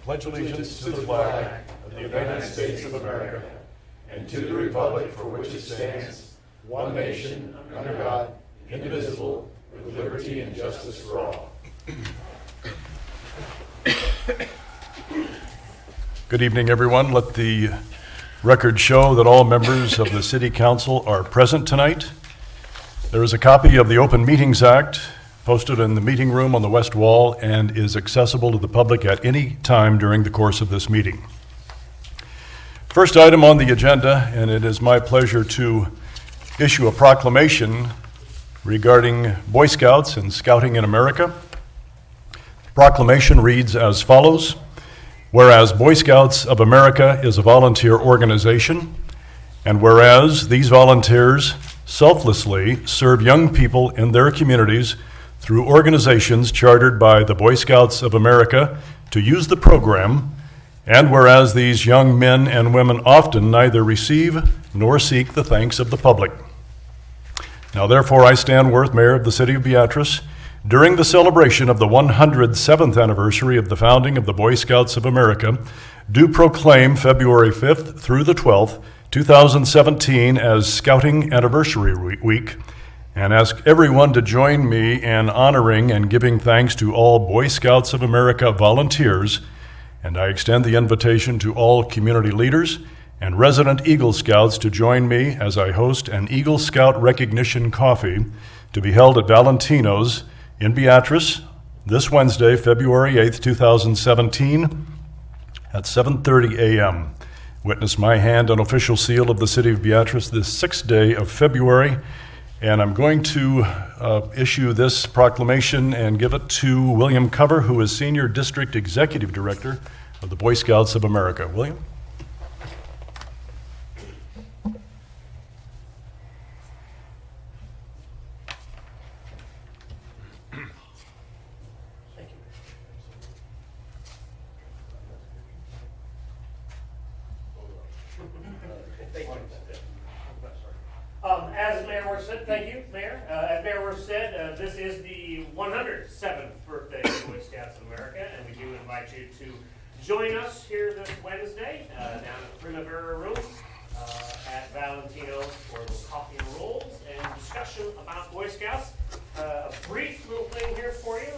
pledge allegiance to the flag of the United States of America and to the republic for which it stands, one nation, under God, indivisible, with liberty and justice for all. Good evening, everyone. Let the record show that all members of the City Council are present tonight. There is a copy of the Open Meetings Act posted in the meeting room on the west wall and is accessible to the public at any time during the course of this meeting. First item on the agenda, and it is my pleasure to issue a proclamation regarding Boy Scouts and Scouting in America. The proclamation reads as follows: whereas Boy Scouts of America is a volunteer organization, and whereas these volunteers selflessly serve young people in their communities through organizations chartered by the Boy Scouts of America to use the program, and whereas these young men and women often neither receive nor seek the thanks of the public. Now therefore I, Stan Worth, Mayor of the City of Beatrice, during the celebration of the 107th anniversary of the founding of the Boy Scouts of America, do proclaim February 5th through the 12th, 2017 as Scouting Anniversary Week, and ask everyone to join me in honoring and giving thanks to all Boy Scouts of America volunteers, and I extend the invitation to all community leaders and resident Eagle Scouts to join me as I host an Eagle Scout Recognition Coffee to be held at Valentino's in Beatrice this Wednesday, February 8th, 2017 at 7:30 a.m. Witness my hand and official seal of the City of Beatrice this 6th day of February. And I'm going to issue this proclamation and give it to William Cover, who is Senior District Executive Director of the Boy Scouts of America. William? As Mayor Worth said, thank you, Mayor. As Mayor Worth said, this is the 107th birthday of Boy Scouts of America, and we do invite you to join us here this Wednesday down at the Primavera Room at Valentino's for a little coffee and rolls and discussion about Boy Scouts. A brief little thing here for you.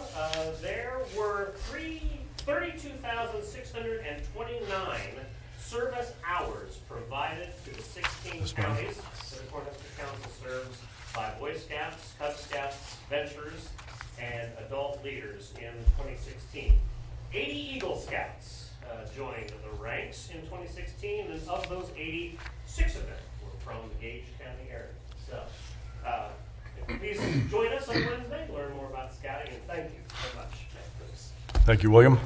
There were 32,629 service hours provided to the 16 counties that the Cornhusker Council serves by Boy Scouts, Cub Scouts, Ventures, and adult leaders in 2016. 80 Eagle Scouts joined the ranks in 2016, and of those 80, 6 of them were from the Gage County area. So, please join us on Wednesday to learn more about scouting, and thank you very much. Thank you, William.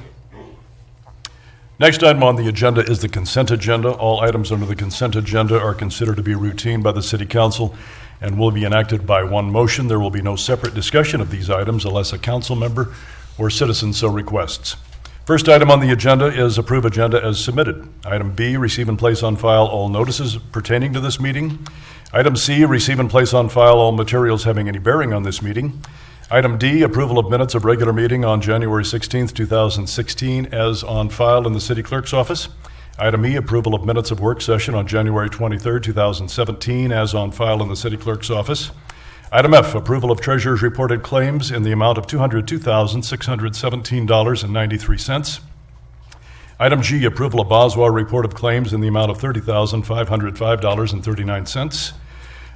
Next item on the agenda is the consent agenda. All items under the consent agenda are considered to be routine by the City Council and will be enacted by one motion. There will be no separate discussion of these items unless a council member or citizen so requests. First item on the agenda is approve agenda as submitted. Item B, receive and place on file all notices pertaining to this meeting. Item C, receive and place on file all materials having any bearing on this meeting. Item D, approval of minutes of regular meeting on January 16th, 2016, as on file in the City Clerk's office. Item E, approval of minutes of work session on January 23rd, 2017, as on file in the City Clerk's office. Item F, approval of Treasurer's reported claims in the amount of $202,617.93. Item G, approval of Boswell report of claims in the amount of $30,505.39.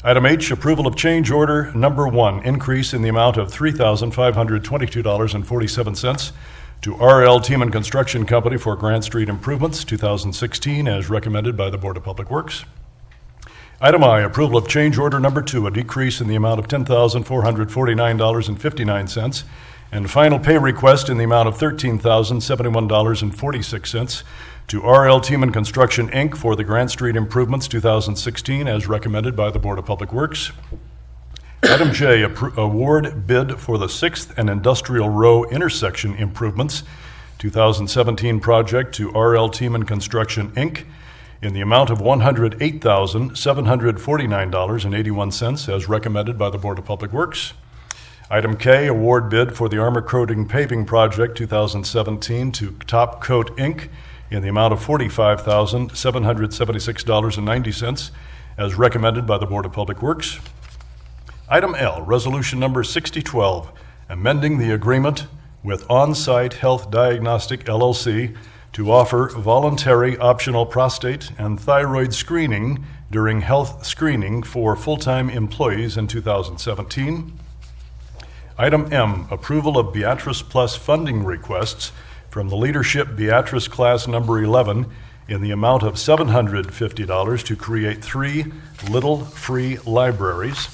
Item H, approval of change order number 1, increase in the amount of $3,522.47 to R.L. Tiemann Construction Company for Grant Street improvements, 2016, as recommended by the Board of Public Works. Item I, approval of change order number 2, a decrease in the amount of $10,449.59, and final pay request in the amount of $13,071.46 to R.L. Tiemann Construction, Inc. for the Grant Street improvements, 2016, as recommended by the Board of Public Works. Item J, award bid for the 6th and Industrial Row intersection improvements, 2017 project to R.L. Tiemann Construction, Inc. in the amount of $108,749.81 as recommended by the Board of Public Works. Item K, award bid for the Armor Coating Paving Project 2017 to Top Coat, Inc. in the amount of $45,776.90 as recommended by the Board of Public Works. Item L, resolution number 6012, amending the agreement with On-Site Health Diagnostic LLC to offer voluntary optional prostate and thyroid screening during health screening for full-time employees in 2017. Item M, approval of Beatrice Plus funding requests from the Leadership Beatrice Class Number 11 in the amount of $750 to create 3 Little Free Libraries.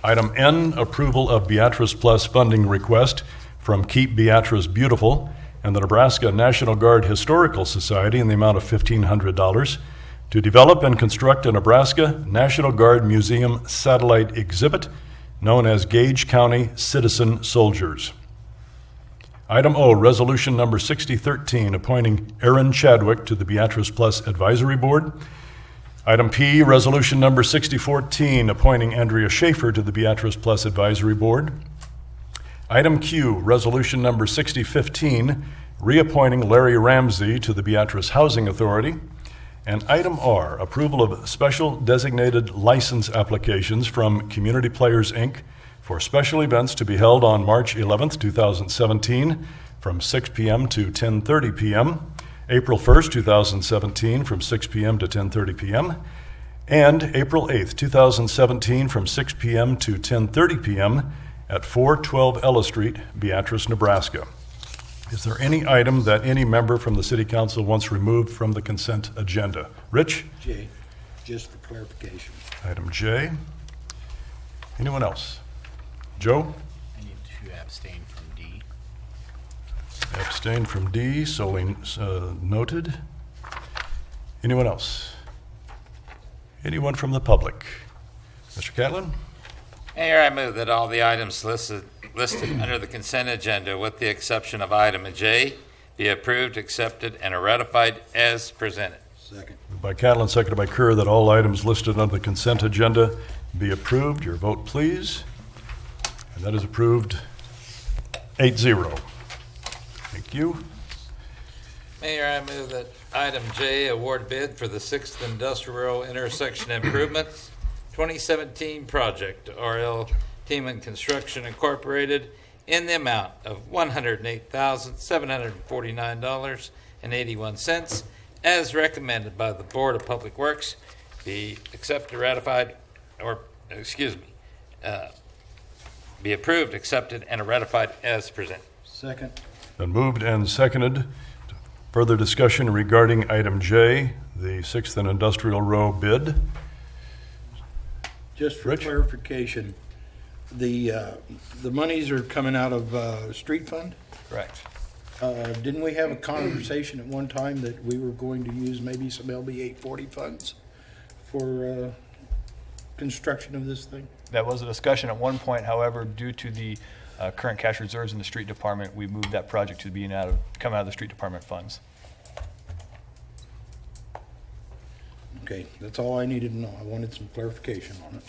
Item N, approval of Beatrice Plus funding request from Keep Beatrice Beautiful and the Nebraska National Guard Historical Society in the amount of $1,500 to develop and construct a Nebraska National Guard Museum satellite exhibit known as Gage County Citizen Soldiers. Item O, resolution number 6013, appointing Aaron Chadwick to the Beatrice Plus Advisory Board. Item P, resolution number 6014, appointing Andrea Schaefer to the Beatrice Plus Advisory Board. Item Q, resolution number 6015, reappointing Larry Ramsey to the Beatrice Housing Authority. And item R, approval of special designated license applications from Community Players, Inc. for special events to be held on March 11th, 2017 from 6 p.m. to 10:30 p.m., April 1st, 2017 from 6 p.m. to 10:30 p.m., and April 8th, 2017 from 6 p.m. to 10:30 p.m. at 412 Ella Street, Beatrice, Nebraska. Is there any item that any member from the City Council wants removed from the consent agenda? Rich? J, just for clarification. Item J. Anyone else? Joe? I need to abstain from D. Abstain from D, solely noted. Anyone else? Anyone from the public? Mr. Catlin? Mayor, I move that all the items listed under the consent agenda, with the exception of item J, be approved, accepted, and are ratified as presented. Second. Moved by Catlin, seconded by Kerr, that all items listed under the consent agenda be approved. Your vote, please. And that is approved 8-0. Thank you. Mayor, I move that item J, award bid for the 6th Industrial Intersection Improvements 2017 project, RL Teeman Construction Incorporated, in the amount of $108,749.81, as recommended by the Board of Public Works, be accepted, ratified, or, be approved, accepted, and ratified as presented. Second. Been moved and seconded. Further discussion regarding item J, the 6th and Industrial Row bid. Just for Rich? clarification, the monies are coming out of street fund? Correct. Didn't we have a conversation at one time that we were going to use maybe some LB 840 funds for construction of this thing? That was a discussion at one point. However, due to the current cash reserves in the street department, we moved that project to come out of the street department funds. Okay, that's all I needed to know. I wanted some clarification on it.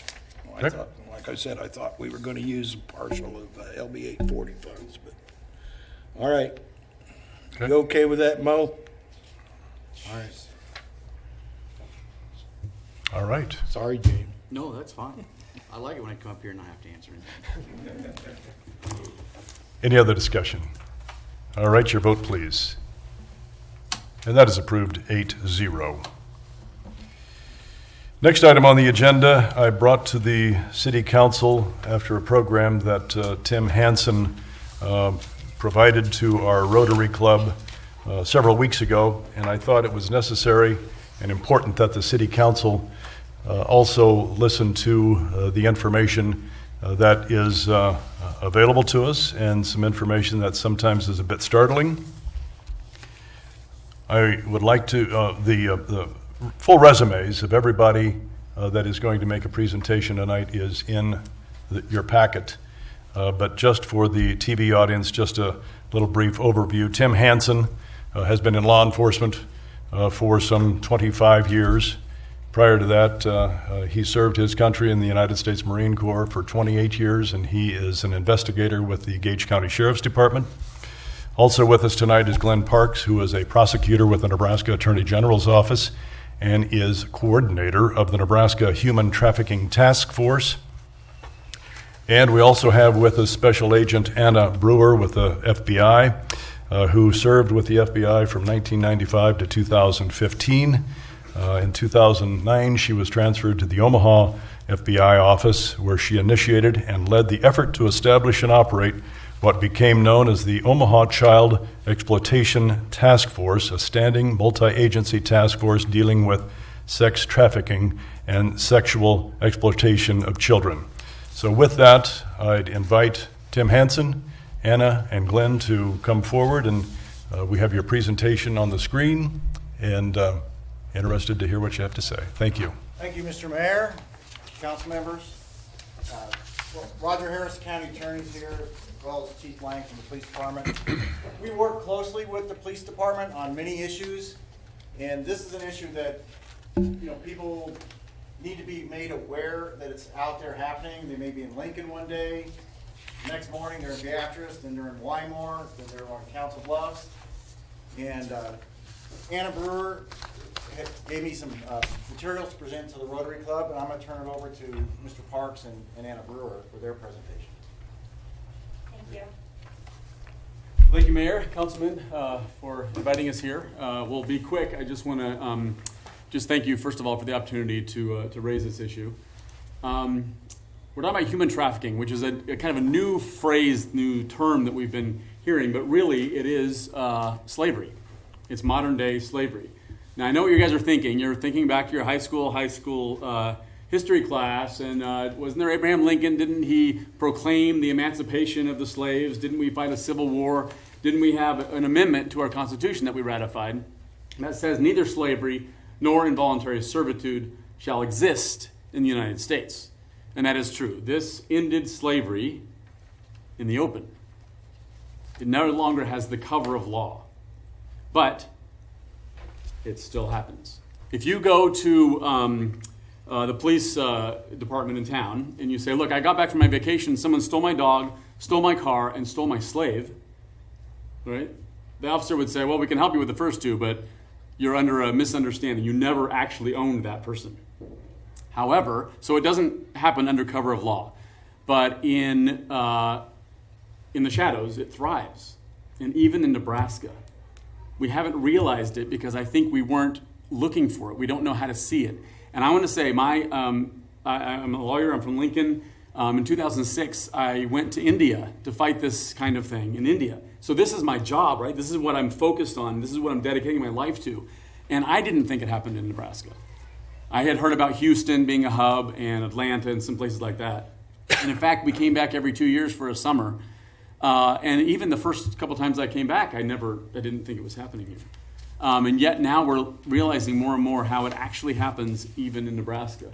I Okay. thought, like I said, I thought we were going to use a partial of LB 840 funds, but, all right. Okay. You okay with that, Mo? All right. All right. Sorry, James. No, that's fine. I like it when I come up here and I have to answer anything. Any other discussion? All right, your vote, please. And that is approved 8-0. Next item on the agenda, I brought to the City Council after a program that Tim Hansen provided to our Rotary Club several weeks ago, and I thought it was necessary and important that the City Council also listen to the information that is available to us, and some information that sometimes is a bit startling. I would like to, the full resumes of everybody that is going to make a presentation tonight is in your packet. But just for the TV audience, just a little brief overview. Tim Hansen has been in law enforcement for some 25 years. Prior to that, he served his country in the United States Marine Corps for 28 years, and he is an investigator with the Gage County Sheriff's Department. Also with us tonight is Glenn Parks, who is a prosecutor with the Nebraska Attorney General's Office and is coordinator of the Nebraska Human Trafficking Task Force. And we also have with us Special Agent Anna Brewer with the FBI, who served with the FBI from 1995 to 2015. In 2009, she was transferred to the Omaha FBI office, where she initiated and led the effort to establish and operate what became known as the Omaha Child Exploitation Task Force, a standing multi-agency task force dealing with sex trafficking and sexual exploitation of children. So with that, I'd invite Tim Hansen, Anna, and Glenn to come forward, and we have your presentation on the screen, and interested to hear what you have to say. Thank you. Thank you, Mr. Mayor, council members. Roger Harris, County Attorney, is here, as well as Chief Lang from the Police Department. We work closely with the Police Department on many issues, and this is an issue that, people need to be made aware that it's out there happening. They may be in Lincoln one day, the next morning they're in Beatrice, then they're in Wymore, then they're on Council Bluffs. And Anna Brewer gave me some materials to present to the Rotary Club, and I'm going to turn it over to Mr. Parks and Anna Brewer for their presentation. Thank you. Thank you, Mayor, Councilman, for inviting us here. We'll be quick. I just want to just thank you, first of all, for the opportunity to raise this issue. We're talking about human trafficking, which is a kind of a new phrase, new term that we've been hearing, but really it is slavery. It's modern day slavery. Now, I know what you guys are thinking. You're thinking back to your high school history class, and wasn't there Abraham Lincoln? Didn't he proclaim the emancipation of the slaves? Didn't we fight a civil war? Didn't we have an amendment to our Constitution that we ratified that says neither slavery nor involuntary servitude shall exist in the United States? And that is true. This ended slavery in the open. It no longer has the cover of law, but it still happens. If you go to the police department in town and you say, look, I got back from my vacation, someone stole my dog, stole my car, and stole my slave, right? The officer would say, well, we can help you with the first two, but you're under a misunderstanding. You never actually owned that person. However, so it doesn't happen under cover of law, but in the shadows, it thrives. And even in Nebraska, we haven't realized it because I think we weren't looking for it. We don't know how to see it. And I want to say, I'm a lawyer. I'm from Lincoln. In 2006, I went to India to fight this kind of thing in India. So this is my job, right? This is what I'm focused on. This is what I'm dedicating my life to. And I didn't think it happened in Nebraska. I had heard about Houston being a hub and Atlanta and some places like that. And in fact, we came back every 2 years for a summer. And even the first couple times I came back, I didn't think it was happening here. And yet now we're realizing more and more how it actually happens even in Nebraska.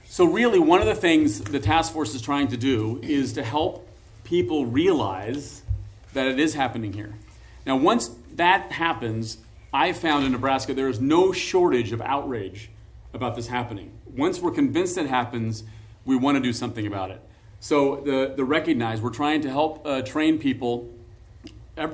So really, one of the things the task force is trying to do is to help people realize that it is happening here. Now, once that happens, I found in Nebraska there is no shortage of outrage about this happening. Once we're convinced it happens, we want to do something about it. So the recognize, we're trying to help train people,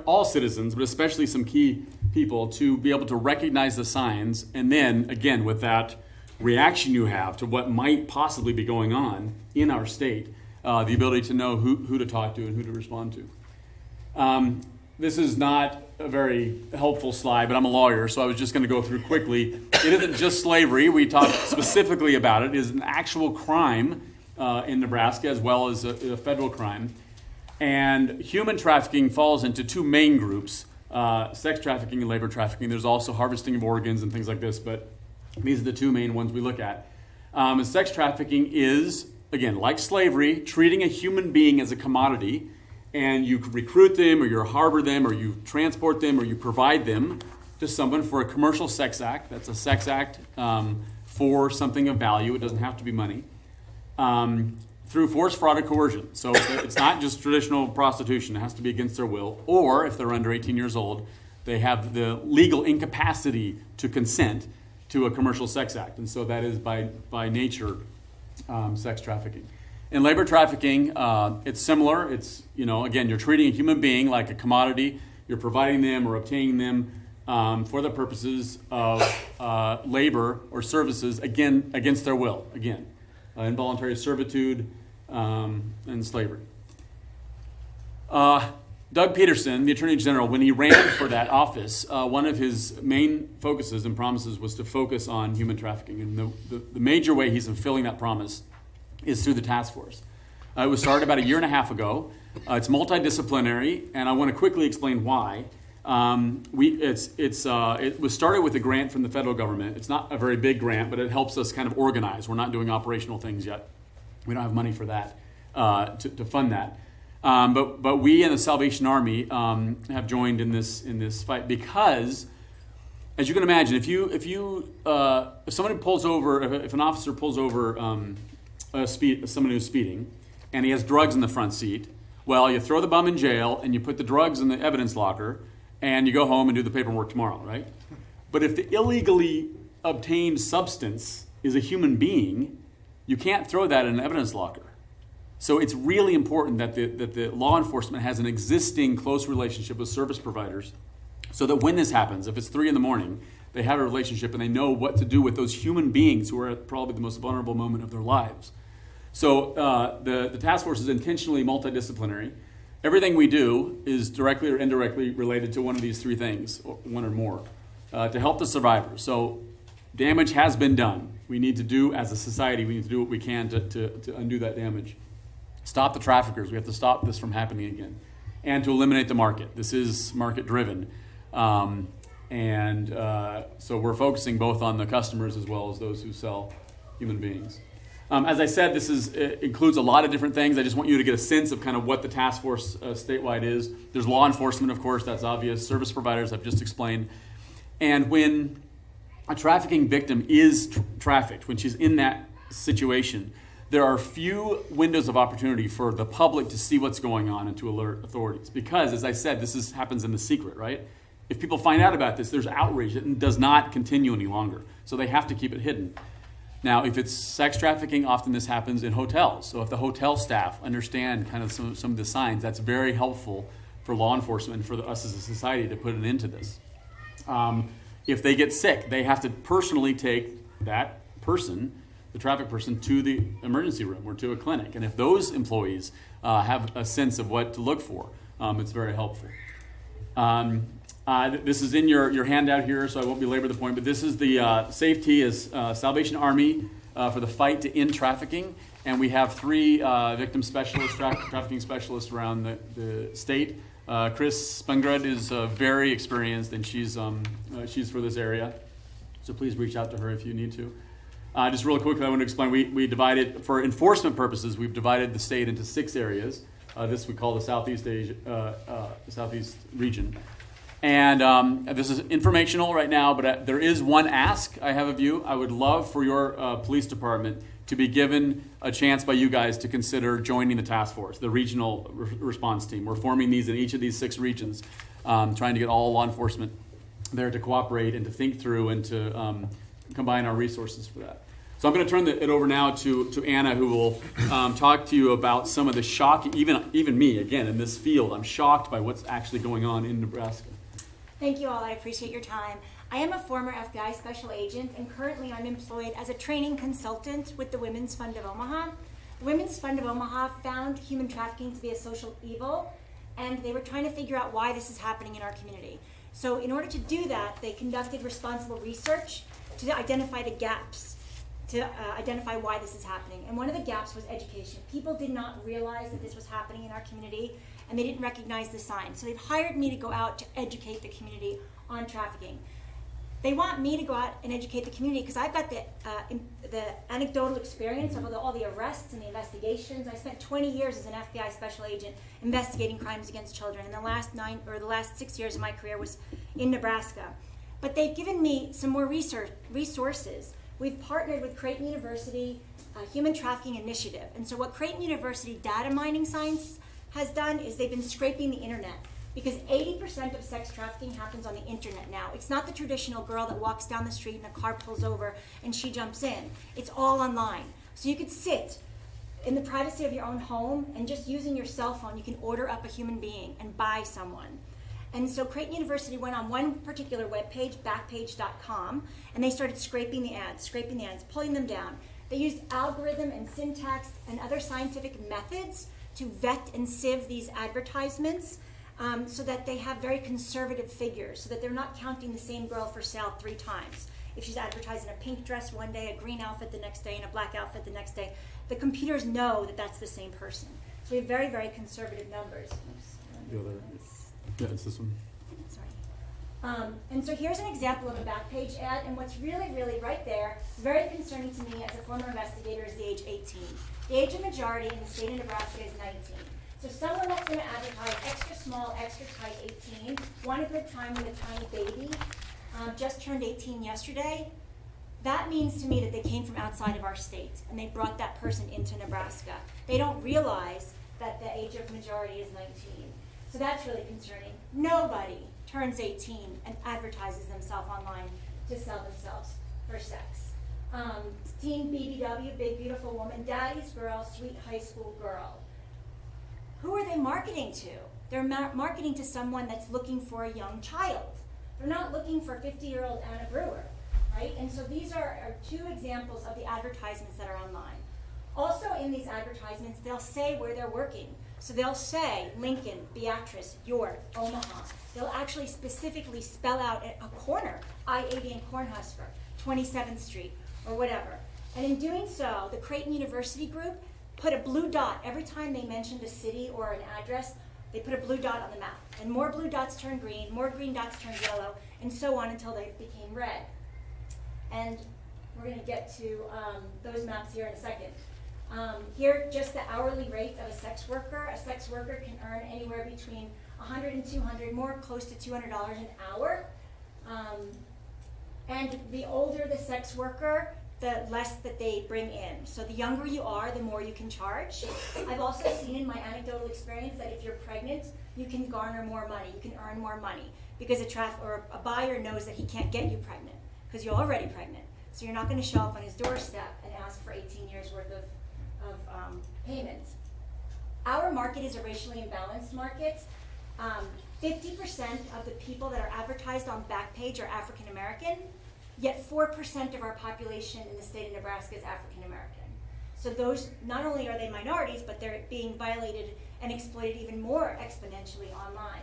all citizens, but especially some key people, to be able to recognize the signs, and then, again, with that reaction you have to what might possibly be going on in our state, the ability to know who to talk to and who to respond to. This is not a very helpful slide, but I'm a lawyer, so I was just going to go through quickly. It isn't just slavery. We talked specifically about it. It is an actual crime in Nebraska as well as a federal crime. And human trafficking falls into two main groups, sex trafficking and labor trafficking. There's also harvesting of organs and things like this, but these are the two main ones we look at. And sex trafficking is, again, like slavery, treating a human being as a commodity, and you recruit them, or you harbor them, or you transport them, or you provide them to someone for a commercial sex act. That's a sex act for something of value. It doesn't have to be money. Through force, fraud, or coercion. So it's not just traditional prostitution. It has to be against their will. Or if they're under 18 years old, they have the legal incapacity to consent to a commercial sex act, and so that is by nature sex trafficking. In labor trafficking, it's similar. It's, again, you're treating a human being like a commodity. You're providing them or obtaining them for the purposes of labor or services, again, against their will. Again, involuntary servitude and slavery. Doug Peterson, the Attorney General, when he ran for that office, one of his main focuses and promises was to focus on human trafficking. And the major way he's fulfilling that promise is through the task force. It was started about a year and a half ago. It's multidisciplinary, and I want to quickly explain why. It was started with a grant from the federal government. It's not a very big grant, but it helps us kind of organize. We're not doing operational things yet. We don't have money for that, to fund that. But we and the Salvation Army have joined in this fight because, as you can imagine, if someone pulls over, if an officer pulls over someone who's speeding, and he has drugs in the front seat, well, you throw the bum in jail and you put the drugs in the evidence locker, and you go home and do the paperwork tomorrow, right? But if the illegally obtained substance is a human being, you can't throw that in an evidence locker. So it's really important that the law enforcement has an existing close relationship with service providers, so that when this happens, if it's 3 a.m, they have a relationship and they know what to do with those human beings who are at probably the most vulnerable moment of their lives. So the task force is intentionally multidisciplinary. Everything we do is directly or indirectly related to one of these 3 things, or one or more, to help the survivors. So damage has been done. We need to do, as a society, we need to do what we can to undo that damage. Stop the traffickers. We have to stop this from happening again. And to eliminate the market. This is market-driven. So we're focusing both on the customers as well as those who sell human beings. As I said, it includes a lot of different things. I just want you to get a sense of kind of what the task force statewide is. There's law enforcement, of course, that's obvious. Service providers, I've just explained. And when a trafficking victim is trafficked, when she's in that situation, there are few windows of opportunity for the public to see what's going on and to alert authorities. Because, as I said, this happens in the secret, right? If people find out about this, there's outrage. It does not continue any longer. So they have to keep it hidden. Now, if it's sex trafficking, often this happens in hotels. So if the hotel staff understand kind of some of the signs, that's very helpful for law enforcement and for us as a society to put an end to this. If they get sick, they have to personally take that person, the trafficked person, to the emergency room or to a clinic. And if those employees have a sense of what to look for, it's very helpful. This is in your handout here, so I won't belabor the point, but this is the safety is Salvation Army for the fight to end trafficking. And we have 3 victim specialists, trafficking specialists around the state. Chris Spengrud is very experienced, and she's for this area. So please reach out to her if you need to. Just real quickly, I want to explain, we divided, for enforcement purposes, we've divided the state into 6 areas. This we call the Southeast region. And this is informational right now, but there is one ask I have of you. I would love for your police department to be given a chance by you guys to consider joining the task force, the regional response team. We're forming these in each of these 6 regions, trying to get all law enforcement there to cooperate and to think through and to combine our resources for that. So I'm going to turn it over now to Anna, who will talk to you about some of the shock, even me, again, in this field. I'm shocked by what's actually going on in Nebraska. Thank you all. I appreciate your time. I am a former FBI special agent, and currently I'm employed as a training consultant with the Women's Fund of Omaha. The Women's Fund of Omaha found human trafficking to be a social evil, and they were trying to figure out why this is happening in our community. So in order to do that, they conducted responsible research to identify the gaps, to identify why this is happening. And one of the gaps was education. People did not realize that this was happening in our community, and they didn't recognize the signs. So they've hired me to go out to educate the community on trafficking. They want me to go out and educate the community because I've got the anecdotal experience of all the arrests and the investigations. I spent 20 years as an FBI special agent investigating crimes against children, and the last 6 years of my career was in Nebraska. But they've given me some more resources. We've partnered with Creighton University Human Trafficking Initiative. And so what Creighton University Data Mining Science has done is they've been scraping the internet Because 80% of sex trafficking happens on the internet now. It's not the traditional girl that walks down the street and a car pulls over and she jumps in. It's all online. So you could sit in the privacy of your own home and just using your cell phone, you can order up a human being and buy someone. And so Creighton University went on one particular webpage, backpage.com, and they started scraping the ads, pulling them down. They used algorithm and syntax and other scientific methods to vet and sieve these advertisements so that they have very conservative figures, so that they're not counting the same girl for sale 3 times. If she's advertising a pink dress one day, a green outfit the next day, and a black outfit the next day, the computers know that that's the same person. So we have very, very conservative numbers. Yeah, it's this one. Sorry. And so here's an example of a Backpage ad, and what's really, really right there, very concerning to me as a former investigator, is the age 18. The age of majority in the state of Nebraska is 19. So someone that's going to advertise extra small, extra tight 18, want a good time with a tiny baby, just turned 18 yesterday, that means to me that they came from outside of our state, and they brought that person into Nebraska. They don't realize that the age of majority is 19. So that's really concerning. Nobody turns 18 and advertises themselves online to sell themselves for sex. Teen BBW, big beautiful woman, daddy's girl, sweet high school girl. Who are they marketing to? They're marketing to someone that's looking for a young child. They're not looking for 50-year-old Anna Brewer, right? And so these are 2 examples of the advertisements that are online. Also in these advertisements, they'll say where they're working. So they'll say Lincoln, Beatrice, York, Omaha. They'll actually specifically spell out a corner, I-80 and Cornhusker, 27th Street, or whatever. And in doing so, the Creighton University group put a blue dot every time they mentioned a city or an address. They put a blue dot on the map. And more blue dots turned green, more green dots turned yellow, and so on until they became red. And we're going to get to those maps here in a second. Here, just the hourly rate of a sex worker. A sex worker can earn anywhere between $100 and $200, more close to $200 an hour. And the older the sex worker, the less that they bring in. So the younger you are, the more you can charge. I've also seen in my anecdotal experience that if you're pregnant, you can garner more money, you can earn more money, because a buyer knows that he can't get you pregnant because you're already pregnant. So you're not going to show up on his doorstep and ask for 18 years worth of payment. Our market is a racially imbalanced market. 50% of the people that are advertised on Backpage are African American, yet 4% of our population in the state of Nebraska is African American. So those, not only are they minorities, but they're being violated and exploited even more exponentially online.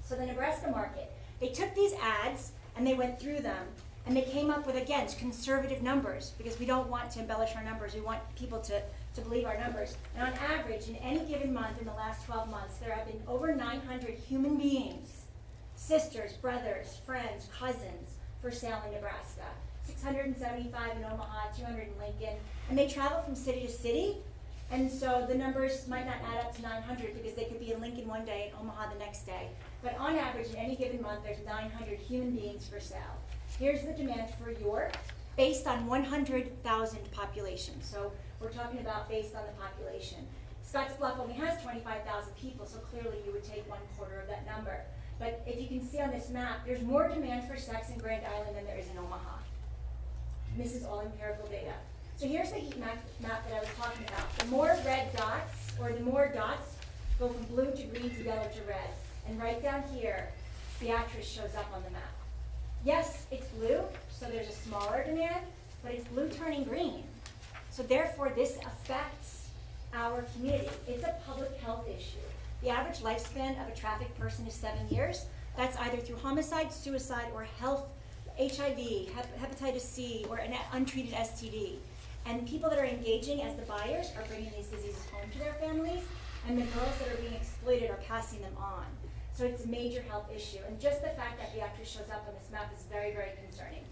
So the Nebraska market, they took these ads and they went through them, and they came up with, again, conservative numbers, because we don't want to embellish our numbers. We want people to believe our numbers. And on average, in any given month in the last 12 months, there have been over 900 human beings, sisters, brothers, friends, cousins, for sale in Nebraska. 675 in Omaha, 200 in Lincoln. And they travel from city to city. And so the numbers might not add up to 900 because they could be in Lincoln one day and Omaha the next day. But on average, in any given month, there's 900 human beings for sale. Here's the demand for York, based on 100,000 population. So we're talking about based on the population. Scottsbluff only has 25,000 people, so clearly you would take 1/4 of that number. But if you can see on this map, there's more demand for sex in Grand Island than there is in Omaha. And this is all empirical data. So here's the heat map that I was talking about. The more red dots, or the more dots, go from blue to green to yellow to red. And right down here, Beatrice shows up on the map. Yes, it's blue, so there's a smaller demand, but it's blue turning green. So therefore, this affects our community. It's a public health issue. The average lifespan of a trafficked person is 7 years. That's either through homicide, suicide, or health, HIV, hepatitis C, or an untreated STD. And people that are engaging as the buyers are bringing these diseases home to their families, and the girls that are being exploited are passing them on. So it's a major health issue. And just the fact that Beatrice shows up on this map is very, very concerning.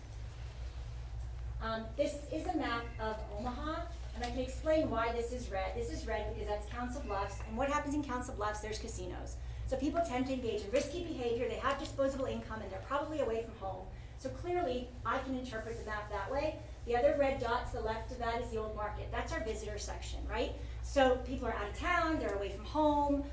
This is a map of Omaha, and I can explain why this is red. This is red because that's Council Bluffs, and what happens in Council Bluffs, there's casinos. So people tend to engage in risky behavior, they have disposable income, and they're probably away from home. So clearly, I can interpret the map that way. The other red dot to the left of that is the old market. That's our visitor section, right? So people are out of town, they're away from home,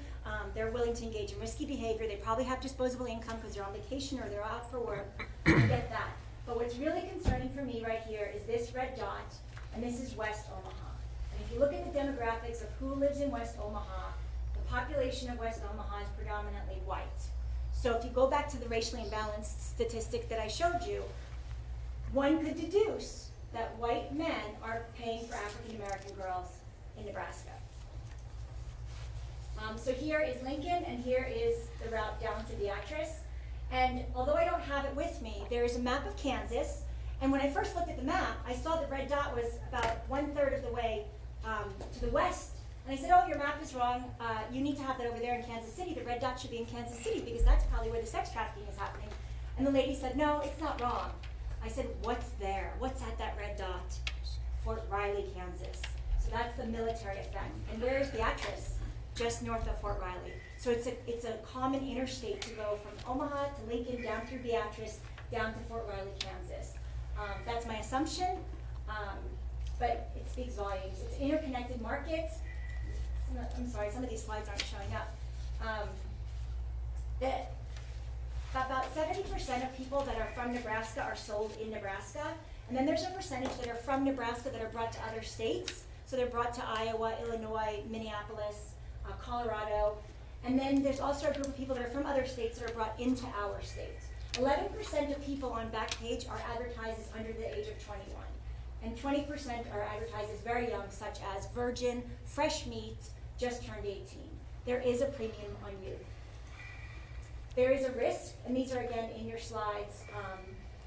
They're willing to engage in risky behavior. They probably have disposable income because they're on vacation or they're out for work. I get that. But what's really concerning for me right here is this red dot, and this is West Omaha. And if you look at the demographics of who lives in West Omaha, the population of West Omaha is predominantly white. So if you go back to the racially imbalanced statistic that I showed you, one could deduce that white men are paying for African American girls in Nebraska. So here is Lincoln, and here is the route down to Beatrice. And although I don't have it with me, there is a map of Kansas. And when I first looked at the map, I saw the red dot was about 1/3 of the way to the west. And I said, oh, your map is wrong. You need to have that over there in Kansas City. The red dot should be in Kansas City because that's probably where the sex trafficking is happening. And the lady said, no, it's not wrong. I said, what's there? What's at that red dot? Fort Riley, Kansas. So that's the military effect. And where is Beatrice? Just north of Fort Riley. So it's a common interstate to go from Omaha to Lincoln, down through Beatrice, down to Fort Riley, Kansas. That's my assumption, but it speaks volumes. It's interconnected markets. I'm sorry, some of these slides aren't showing up. That about 70% of people that are from Nebraska are sold in Nebraska, and then there's a percentage that are from Nebraska that are brought to other states. So they're brought to Iowa, Illinois, Minneapolis, Colorado, and then there's also a group of people that are from other states that are brought into our states. 11% of people on Backpage are advertised as under the age of 21, and 20% are advertised as very young, such as virgin, fresh meat, just turned 18. There is a premium on youth. There is a risk, and these are again in your slides.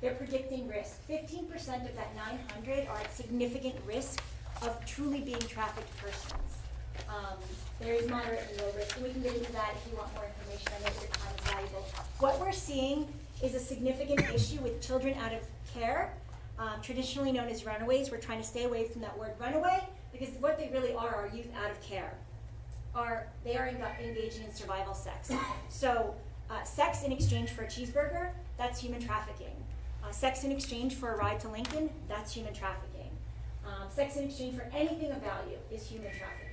They're predicting risk. 15% of that 900 are at significant risk of truly being trafficked persons. There is moderate and low risk, and we can get into that if you want more information. I know your time is valuable. What we're seeing is a significant issue with children out of care, traditionally known as runaways. We're trying to stay away from that word runaway because what they really are youth out of care. They are engaging in survival sex. So sex in exchange for a cheeseburger, that's human trafficking. Sex in exchange for a ride to Lincoln, that's human trafficking. Sex in exchange for anything of value is human trafficking.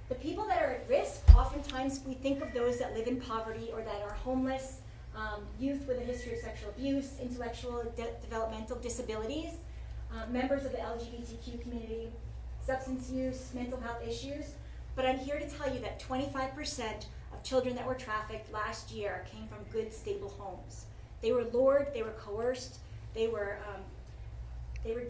The people that are at risk, oftentimes we think of those that live in poverty or that are homeless, youth with a history of sexual abuse, intellectual developmental disabilities, members of the LGBTQ community, substance use, mental health issues. But I'm here to tell you that 25% of children that were trafficked last year came from good, stable homes. They were lured, they were coerced, they were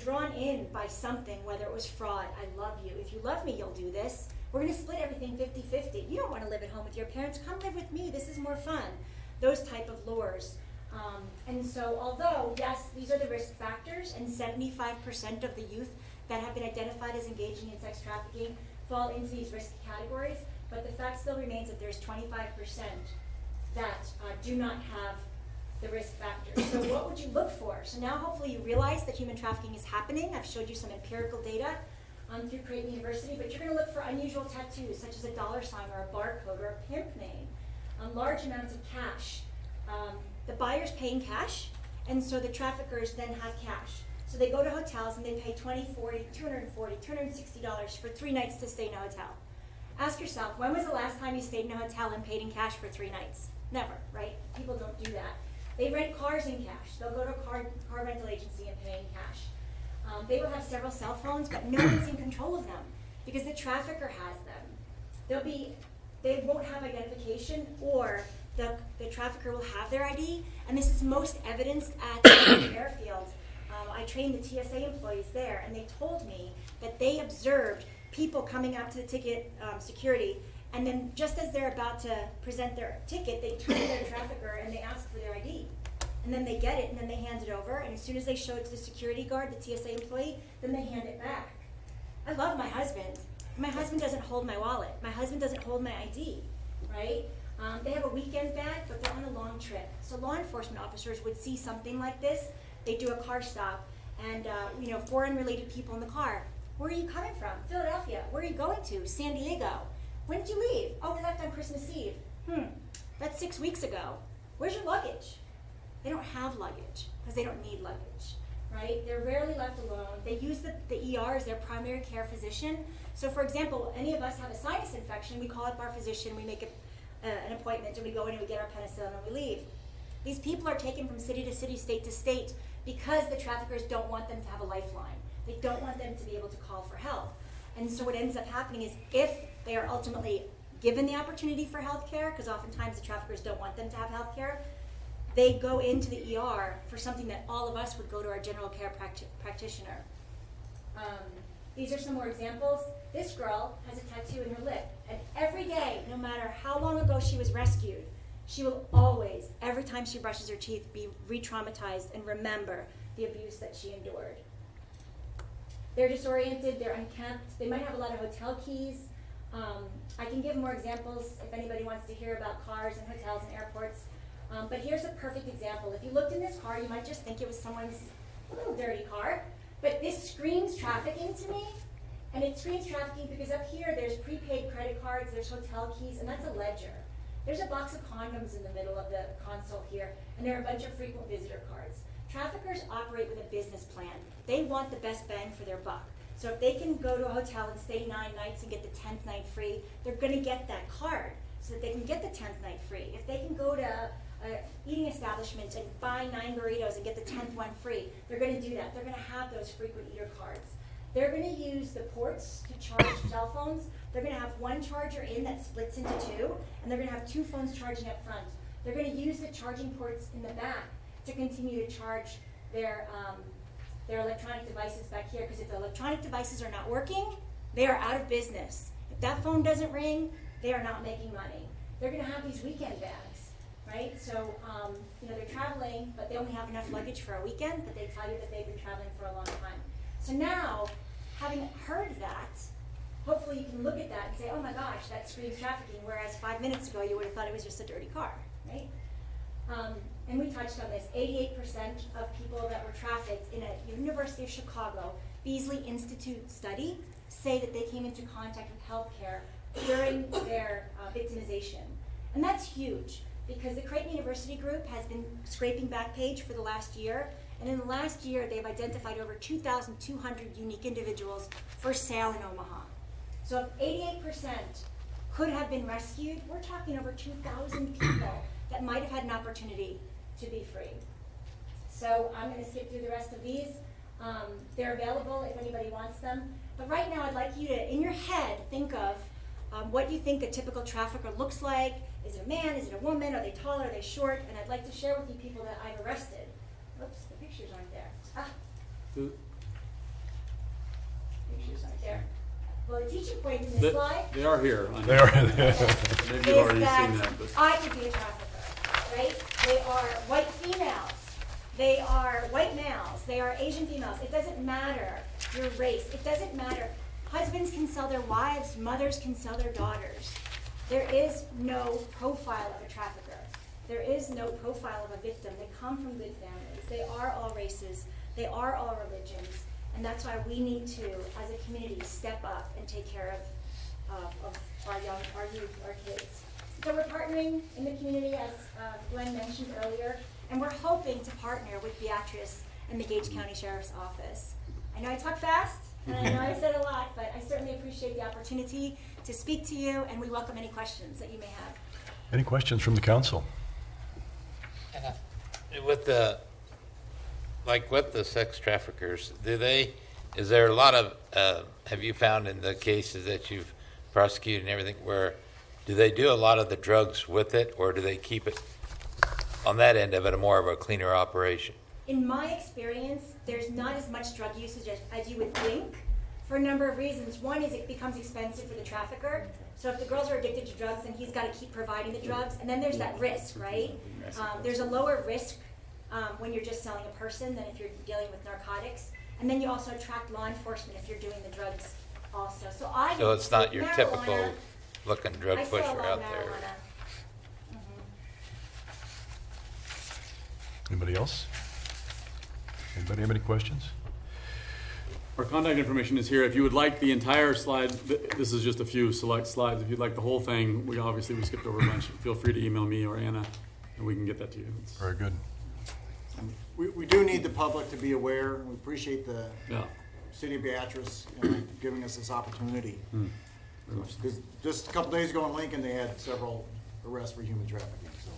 drawn in by something, whether it was fraud. I love you. If you love me, you'll do this. We're going to split everything 50-50. You don't want to live at home with your parents. Come live with me. This is more fun. Those type of lures. And so although, yes, these are the risk factors, and 75% of the youth that have been identified as engaging in sex trafficking fall into these risk categories, but the fact still remains that there's 25% that do not have the risk factors. So what would you look for? So now hopefully you realize that human trafficking is happening. I've showed you some empirical data through Creighton University, but you're going to look for unusual tattoos such as a $sign or a barcode or a pimp name, large amounts of cash. The buyer's paying cash, and so the traffickers then have cash. So they go to hotels and they pay $20, $40, $240, $260 for 3 nights to stay in a hotel. Ask yourself, when was the last time you stayed in a hotel and paid in cash for 3 nights? Never, right? People don't do that. They rent cars in cash. They'll go to a car rental agency and pay in cash. They will have several cell phones, but no one's in control of them because the trafficker has them. They won't have identification, or the trafficker will have their ID, and this is most evidenced at the airfield. I trained the TSA employees there, and they told me that they observed people coming out to the ticket security, and then just as they're about to present their ticket, they turn to their trafficker and they ask for their ID. And then they get it, and then they hand it over, and as soon as they show it to the security guard, the TSA employee, then they hand it back. I love my husband. My husband doesn't hold my wallet. My husband doesn't hold my ID, right? They have a weekend bag, but they're on a long trip. So law enforcement officers would see something like this. They do a car stop, and 4 unrelated people in the car. Where are you coming from? Philadelphia. Where are you going to? San Diego. When did you leave? Oh, we left on Christmas Eve. That's 6 weeks ago. Where's your luggage? They don't have luggage because they don't need luggage, right? They're rarely left alone. They use the ER as their primary care physician. So for example, any of us have a sinus infection, we call up our physician, we make an appointment, and we go in and we get our penicillin and we leave. These people are taken from city to city, state to state, because the traffickers don't want them to have a lifeline. They don't want them to be able to call for help. And so what ends up happening is, if they are ultimately given the opportunity for health care, because oftentimes the traffickers don't want them to have health care, they go into the ER for something that all of us would go to our general care practitioner. These are some more examples. This girl has a tattoo in her lip, and every day, no matter how long ago she was rescued, she will always, every time she brushes her teeth, be re-traumatized and remember the abuse that she endured. They're disoriented, they're unkempt, they might have a lot of hotel keys. I can give more examples if anybody wants to hear about cars and hotels and airports. But here's a perfect example. If you looked in this car, you might just think it was someone's little dirty car. But this screams trafficking to me. And it screams trafficking because up here there's prepaid credit cards, there's hotel keys, and that's a ledger. There's a box of condoms in the middle of the console here, and there are a bunch of frequent visitor cards. Traffickers operate with a business plan. They want the best bang for their buck. So if they can go to a hotel and stay 9 nights and get the 10th night free, they're going to get that card so that they can get the 10th night free. If they can go to an eating establishment and buy 9 burritos and get the 10th one free, they're going to do that. They're going to have those frequent eater cards. They're going to use the ports to charge cell phones. They're going to have one charger in that splits into 2, and they're going to have 2 phones charging up front. They're going to use the charging ports in the back to continue to charge their electronic devices back here, because if the electronic devices are not working, they are out of business. If that phone doesn't ring, they are not making money. They're going to have these weekend bags, right? So, they're traveling, but they only have enough luggage for a weekend, but they tell you that they've been traveling for a long time. So now, having heard that, hopefully you can look at that and say, oh my gosh, that screams trafficking, whereas 5 minutes ago you would have thought it was just a dirty car, right? And we touched on this. 88% of people that were trafficked in a University of Chicago Beasley Institute study say that they came into contact with healthcare during their victimization. And that's huge, because the Creighton University group has been scraping Backpage for the last year, and in the last year they've identified over 2,200 unique individuals for sale in Omaha. So if 88% could have been rescued, we're talking over 2,000 people that might have had an opportunity to be free. So I'm going to skip through the rest of these. They're available if anybody wants them. But right now I'd like you to, in your head, think of what you think a typical trafficker looks like. Is it a man? Is it a woman? Are they tall? Are they short? And I'd like to share with you people that I've arrested. Oops, the pictures aren't there. Pictures aren't there. Well, the teaching point in this slide They are here. They are. Maybe you've is already that seen that, but I could be a trafficker, right? They are white females. They are white males. They are Asian females. It doesn't matter your race. It doesn't matter. Husbands can sell their wives. Mothers can sell their daughters. There is no profile of a trafficker. There is no profile of a victim. They come from good families. They are all races. They are all religions. And that's why we need to, as a community, step up and take care of our youth, our kids. So we're partnering in the community, as Glenn mentioned earlier, and we're hoping to partner with Beatrice and the Gage County Sheriff's Office. I know I talk fast, and I know I said a lot, but I certainly appreciate the opportunity to speak to you, and we welcome any questions that you may have. Any questions from the council? With the sex traffickers, is there a lot of, have you found in the cases that you've prosecuted and everything, where do they do a lot of the drugs with it, or do they keep it on that end of it more of a cleaner operation? In my experience, there's not as much drug usage as you would think, for a number of reasons. One is it becomes expensive for the trafficker. So if the girls are addicted to drugs, then he's got to keep providing the drugs. And then there's that risk, right? There's a lower risk when you're just selling a person than if you're dealing with narcotics. And then you also attract law enforcement if you're doing the drugs also. So it's not your typical looking drug pusher out there. Anybody else? Anybody have any questions? our contact information is here. If you would like the entire slide, this is just a few select slides. If you'd like the whole thing, we skipped over a bunch. Feel free to email me or Anna, and we can get that to you. Very good. We do need the public to be aware. We appreciate the Yeah. City of Beatrice giving us this opportunity. Very much. Because just a couple days ago in Lincoln, they had several arrest for human trafficking, so.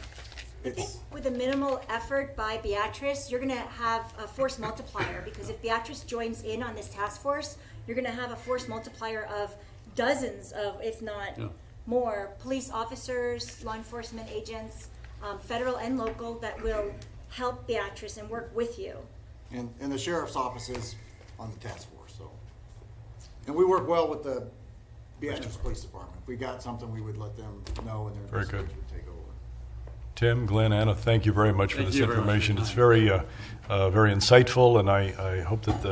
I think with a minimal effort by Beatrice, you're gonna have a force multiplier, because if Beatrice joins in on this task force, you're gonna have a force multiplier of dozens of, if not more, police officers, law enforcement agents, federal and local, that will help Beatrice and work with you. And the sheriff's office is on the task force, so. And we work well with the Beatrice Police Department. If we got something, we would let them know, and their Very good. investigators would take over. Tim, Glenn, Anna, thank you very much for Thank this you very much for information. your It's time. very insightful, and I hope that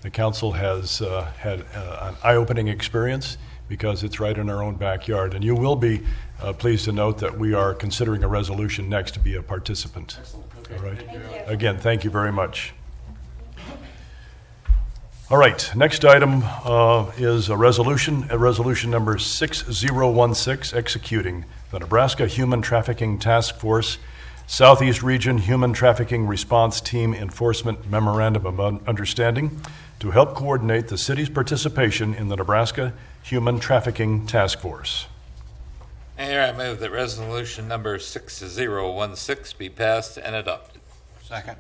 the council has had an eye-opening experience, because it's right in our own backyard. And you will be pleased to note that we are considering a resolution next to be a participant. Excellent. Okay. All right. Thank you. Again, thank you very much. All right, next item is a resolution number 6016, executing the Nebraska Human Trafficking Task Force Southeast Region Human Trafficking Response Team Enforcement Memorandum of Understanding to help coordinate the city's participation in the Nebraska Human Trafficking Task Force. Mayor, I move that resolution number 6016 be passed and adopted. Second.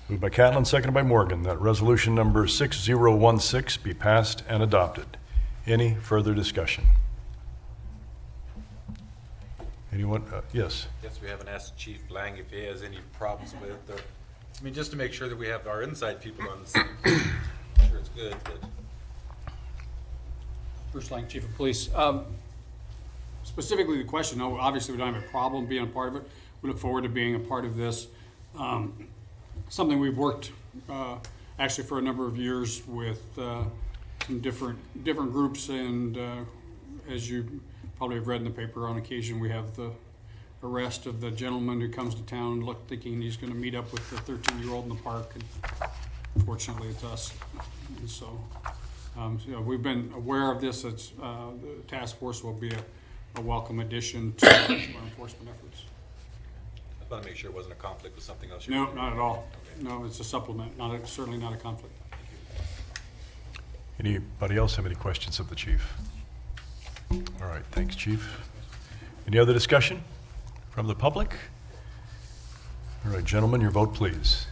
Moved by Catlin, seconded by Morgan, that resolution number 6016 be passed and adopted. Any further discussion? Anyone? Yes. Yes, we haven't asked Chief Lang if he has any problems with it, or, I mean, just to make sure that we have our inside people on the same page. I'm sure it's good, but. Bruce Lang, Chief of Police. Specifically, the question, no, obviously, we don't have a problem being a part of it. We look forward to being a part of this. Something we've worked actually for a number of years with some different groups, and as you probably have read in the paper, on occasion we have the arrest of the gentleman who comes to town thinking he's going to meet up with the 13-year-old in the park, and unfortunately it's us. And so, we've been aware of this. It's, the task force will be a welcome addition to our enforcement efforts. I want to make sure it wasn't a conflict with something else. No, not at all. No, it's a supplement, certainly not a conflict. Anybody else have any questions of the chief? All right, thanks, Chief. Any other discussion from the public? All right, gentlemen, your vote, please.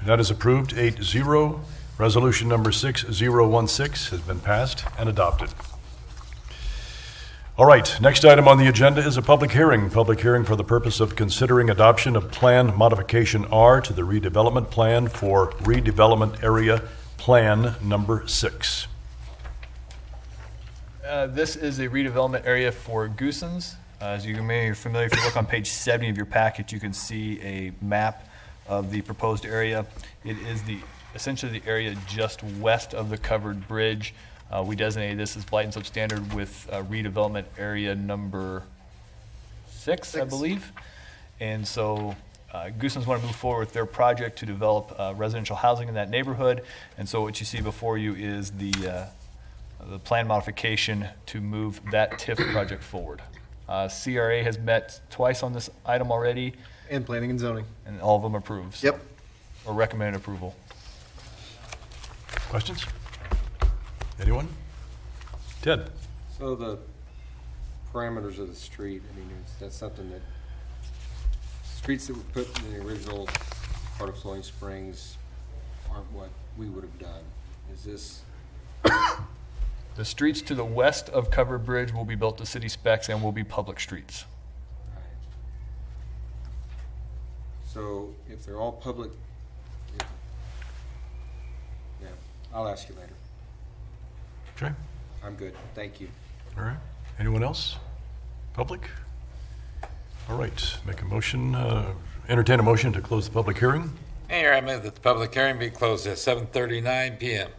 That is approved, 8-0. Resolution number 6016 has been passed and adopted. All right, next item on the agenda is a public hearing. Public hearing for the purpose of considering adoption of Plan Modification R to the redevelopment plan for redevelopment area Plan number 6. This is a redevelopment area for Goosens. As you may be familiar, if you look on page 70 of your packet, you can see a map of the proposed area. It is essentially the area just west of the covered bridge. We designated this as blight and substandard with redevelopment area number 6, I believe. And so Goosens want to move forward with their project to develop residential housing in that neighborhood. And so what you see before you is the plan modification to move that TIF project forward. CRA has met twice on this item already, And planning and zoning. and all of them approves. Yep. Or recommended approval. Questions? Anyone? Ted? So the parameters of the street, I mean, that's something that, streets that were put in the original part of Flowing Springs aren't what we would have done. Is this, The streets to the west of Covered Bridge will be built to city specs and will be public streets. right? So if they're all public, yeah, I'll ask you later. Okay. I'm good, thank you. All right. Anyone else? Public? All right. Make a motion, entertain a motion to close the public hearing. Mayor, I move that the public hearing be closed at 7:39 PM.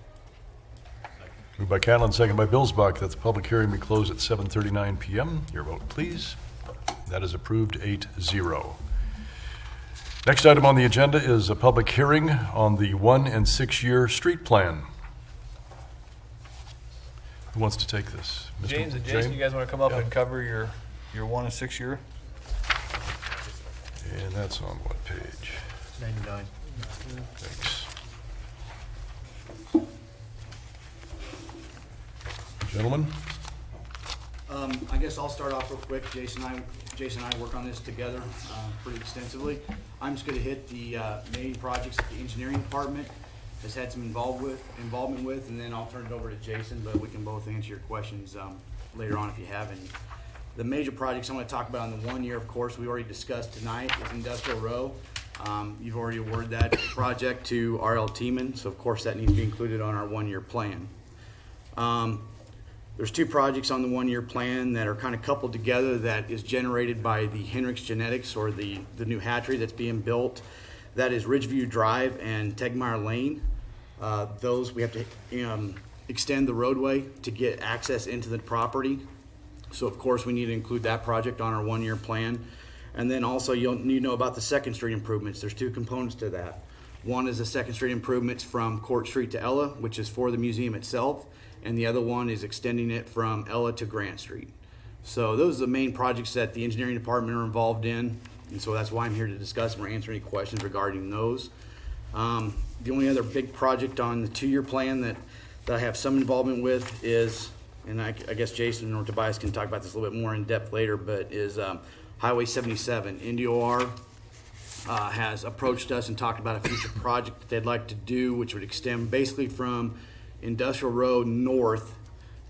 Moved by Catlin, second by Billsbach, that the public hearing be closed at 7:39 PM. Your vote, please. That is approved, 8-0. Next item on the agenda is a public hearing on the 1- and 6-year street plan. Who wants to take this? Mr. James and Jason, you guys want to come up Yeah. and cover your 1 and 6 year? And that's on what page? 99. Thanks. Gentlemen? I guess I'll start off real quick. Jason and I Jason and I work on this together pretty extensively. I'm just going to hit the main projects that the engineering department has had some involvement with, and then I'll turn it over to Jason, but we can both answer your questions later on if you have any. The major projects I'm going to talk about in the 1 year, of course, we already discussed tonight, is Industrial Row. You've already awarded that project to R.L. Tiemann, so of course that needs to be included on our 1 year plan. There's 2 projects on the 1 year plan that are kind of coupled together that is generated by the Hendricks Genetics, or the new hatchery that's being built. That is Ridgeview Drive and Tegmeyer Lane. Those we have to extend the roadway to get access into the property. So of course we need to include that project on our 1 year plan. And then also you'll need to know about the Second Street improvements. There's 2 components to that. One is the Second Street improvements from Court Street to Ella, which is for the museum itself. And the other one is extending it from Ella to Grant Street. So those are the main projects that the engineering department are involved in. And so that's why I'm here to discuss them or answer any questions regarding those. The only other big project on the 2 year plan that I have some involvement with is, and I guess Jason or Tobias can talk about this a little bit more in depth later, but is Highway 77. NDOR has approached us and talked about a future project that they'd like to do, which would extend basically from Industrial Road north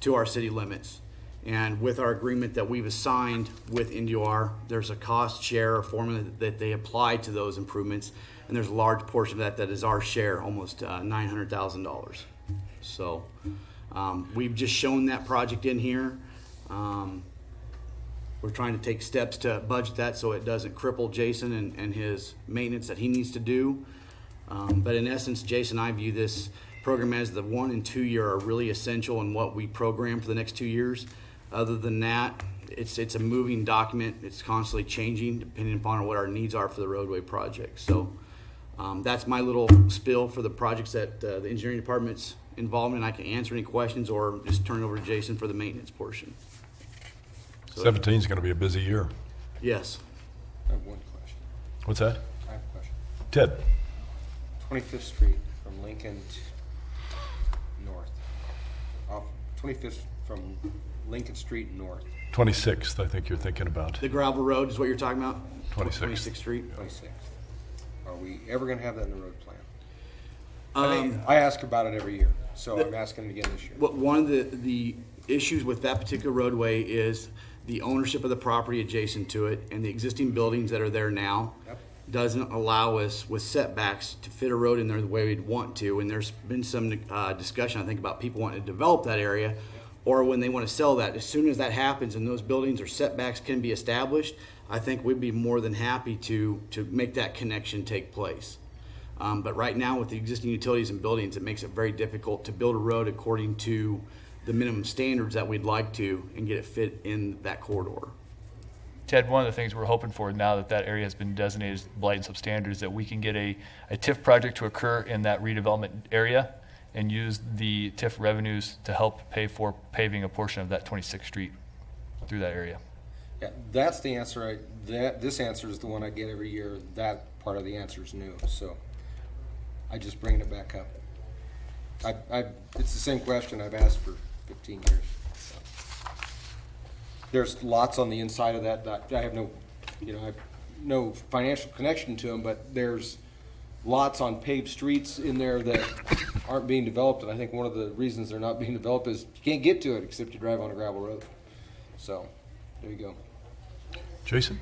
to our city limits. And with our agreement that we've assigned with NDOR, there's a cost share formula that they apply to those improvements, and there's a large portion of that is our share, almost $900,000. So we've just shown that project in here. We're trying to take steps to budget that so it doesn't cripple Jason and his maintenance that he needs to do. But in essence, Jason, I view this program as the 1 and 2 year are really essential in what we program for the next 2 years. Other than that, it's a moving document. It's constantly changing depending upon what our needs are for the roadway project. So that's my little spill for the projects that the engineering department's involved in. I can answer any questions or just turn it over to Jason for the maintenance portion. So, 17 is going to be a busy year. yes. I have one question. What's that? I have a question. Ted? 25th Street from Lincoln to north. Off 25th from Lincoln Street north. 26th, I think you're thinking about. The gravel road is what you're talking about? 26th. 26th Street. 26th. Are we ever going to have that in the road plan? Um, I ask about it every year, so I'm asking again this year. One of the issues with that particular roadway is the ownership of the property adjacent to it, and the existing buildings that are there now Yep. doesn't allow us with setbacks to fit a road in there the way we'd want to. And there's been some discussion, I think, about people wanting to develop that area, or when they want to sell that. As soon as that happens and those buildings or setbacks can be established, I think we'd be more than happy to make that connection take place. But right now, with the existing utilities and buildings, it makes it very difficult to build a road according to the minimum standards that we'd like to and get it fit in that corridor. Ted, one of the things we're hoping for now that that area has been designated as blight and substandard is that we can get a TIF project to occur in that redevelopment area and use the TIF revenues to help pay for paving a portion of that 26th Street through that area. Yeah, that's the answer. This answer is the one I get every year. That part of the answer is new, so I just bring it back up. It's the same question I've asked for 15 years. So. There's lots on the inside of that. I have no financial connection to them, but there's lots on paved streets in there that aren't being developed, and I think one of the reasons they're not being developed is you can't get to it except you drive on a gravel road. So, there you go. Jason?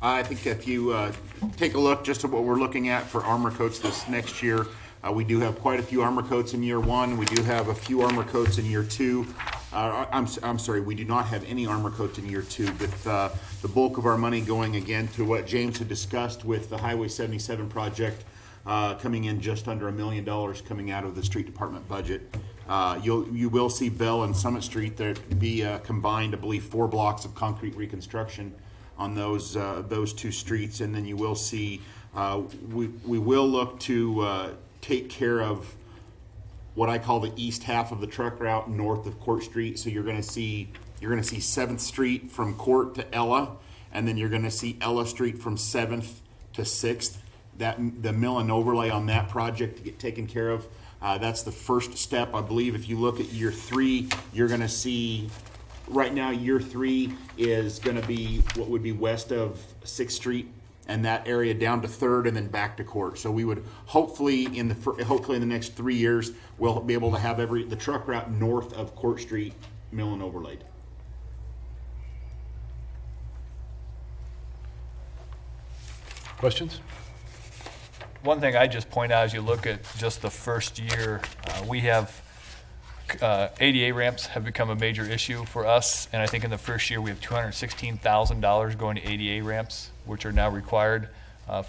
I think if you take a look just at what we're looking at for armor coats this next year, we do have quite a few armor coats in year 1. We do have a few armor coats in year 2. I'm sorry, we do not have any armor coats in year 2, with the bulk of our money going again to what James had discussed with the Highway 77 project coming in just under $1 million coming out of the street department budget. You will see Bell and Summit Street there be combined, I believe, 4 blocks of concrete reconstruction on those 2 streets, and then you will see we will look to take care of what I call the east half of the truck route north of Court Street. So you're going to see 7th Street from Court to Ella, and then you're going to see Ella Street from 7th to 6th. The mill and overlay on that project to get taken care of. That's the first step. I believe if you look at year 3, you're going to see Right now, year 3 is gonna be what would be west of 6th Street and that area down to 3rd and then back to Court. So we would hopefully in the next 3 years, we'll be able to have the truck route north of Court Street mill and overlaid. Questions? One thing I just point out as you look at just the first year, we have ADA ramps have become a major issue for us, and I think in the first year we have $216,000 going to ADA ramps, which are now required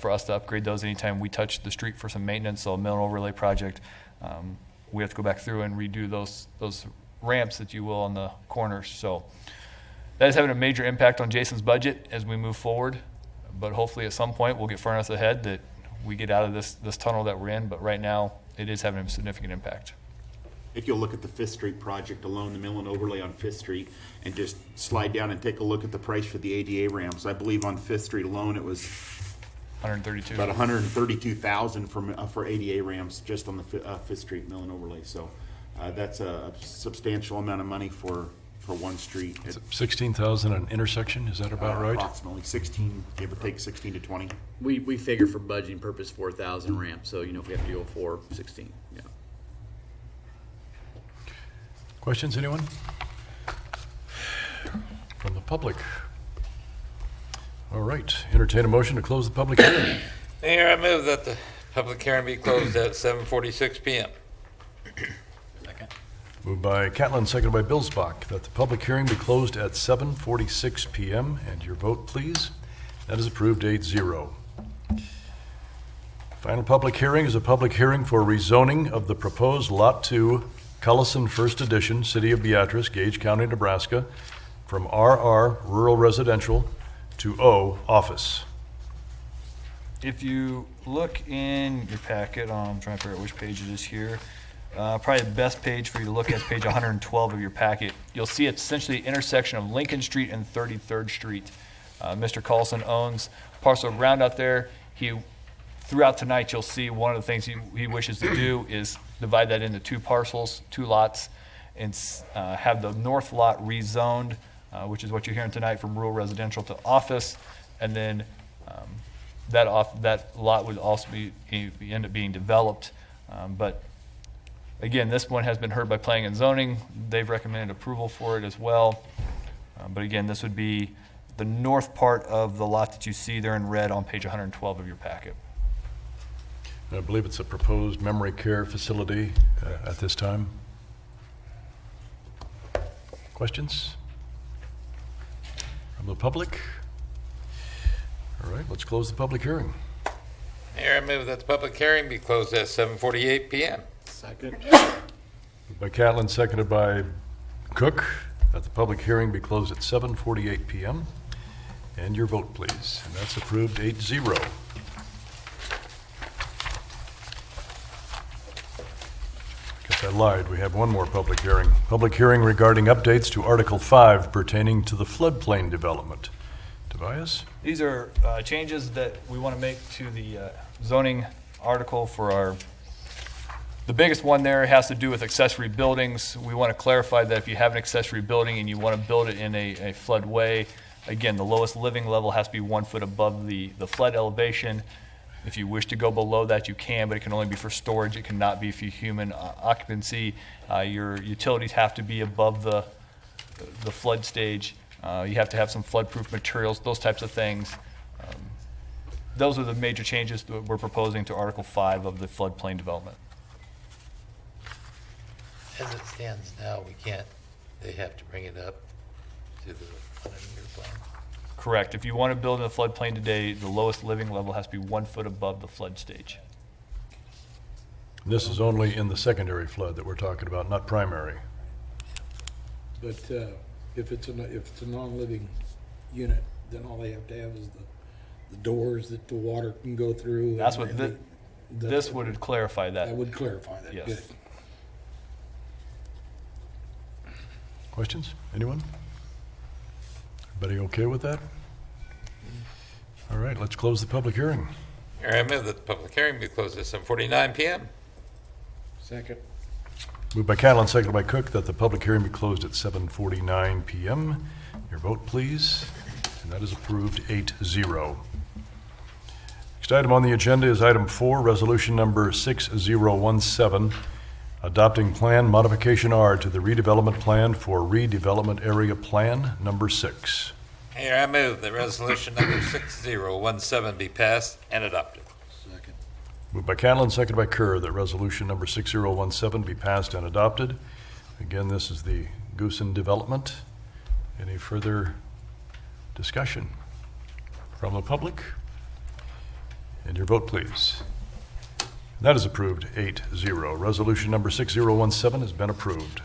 for us to upgrade those anytime we touch the street for some maintenance. So a mill and overlay project, we have to go back through and redo those ramps that you will on the corners. So that is having a major impact on Jason's budget as we move forward. But hopefully at some point we'll get far enough ahead that we get out of this tunnel that we're in. But right now it is having a significant impact. If you'll look at the 5th Street project alone, the mill and overlay on 5th Street, and just slide down and take a look at the price for the ADA ramps. I believe on 5th Street alone, it was 132. about $132,000 for ADA ramps just on the 5th Street mill and overlay. So that's a substantial amount of money for one street. Is it 16,000 an intersection, is that about right? Approximately 16, give or take 16 to 20. We figure for budgeting purpose 4,000 ramps, so, if we have to go 4, 16, yeah. Questions, anyone? From the public? All right, entertain a motion to close the public hearing. Mayor, I move that the public hearing be closed at 7:46 PM. Moved by Catlin, seconded by Billsbach, that the public hearing be closed at 7:46 PM. And your vote, please. That is approved 8-0. Final public hearing is a public hearing for rezoning of the proposed Lot 2, Cullison First Edition, City of Beatrice, Gage County, Nebraska, from RR Rural Residential to O Office. If you look in your packet, I'm trying to figure out which page it is here. Probably the best page for you to look at is page 112 of your packet. You'll see it's essentially the intersection of Lincoln Street and 33rd Street. Mr. Carlson owns parcel of ground out there. Throughout tonight, you'll see one of the things he wishes to do is divide that into 2 parcels, 2 lots, and have the north lot rezoned, which is what you're hearing tonight, from rural residential to office, and then that lot would also end up being developed. But again, this one has been heard by Planning and Zoning. They've recommended approval for it as well. But again, this would be the north part of the lot that you see there in red on page 112 of your packet. I believe it's a proposed memory care facility at this time. Questions from the public? All right, let's close the public hearing. Mayor, I move that the public hearing be closed at 7:48 PM. Second. Moved by Catlin, seconded by Cook, that the public hearing be closed at 7:48 PM. And your vote, please. And that's approved 8-0. Guess I lied. We have one more public hearing. Public hearing regarding updates to Article 5 pertaining to the floodplain development. Tobias? These are changes that we want to make to the zoning article for the biggest one there has to do with accessory buildings. We want to clarify that if you have an accessory building and you want to build it in a floodway, again, the lowest living level has to be 1 foot above the flood elevation. If you wish to go below that, you can, but it can only be for storage. It cannot be for human occupancy. Your utilities have to be above the flood stage. You have to have some flood-proof materials, those types of things. Those are the major changes that we're proposing to Article 5 of the floodplain development. As it stands now, they have to bring it up to the 100-year plan. Correct. If you want to build in a floodplain today, the lowest living level has to be 1 foot above the flood stage. This is only in the secondary flood that we're talking about, not primary. But if it's a non-living unit, then all they have to have is the doors that the water can go through. That's what this would clarify that. That would clarify that. Yes. Good. Questions? Anyone? Everybody okay with that? All right, let's close the public hearing. Mayor, I move that the public hearing be closed at 7:49 PM. Second. Moved by Catlin, seconded by Cook, that the public hearing be closed at 7:49 PM. Your vote, please. And that is approved 8-0. Next item on the agenda is item 4, resolution number 6017, adopting Plan Modification R to the redevelopment plan for redevelopment area plan number 6. Mayor, I move that resolution number 6017 be passed and adopted. Moved by Catlin, seconded by Kerr, that resolution number 6017 be passed and adopted. Again, this is the Goosen development. Any further discussion from the public? And your vote, please. That is approved 8-0. Resolution number 6017 has been approved.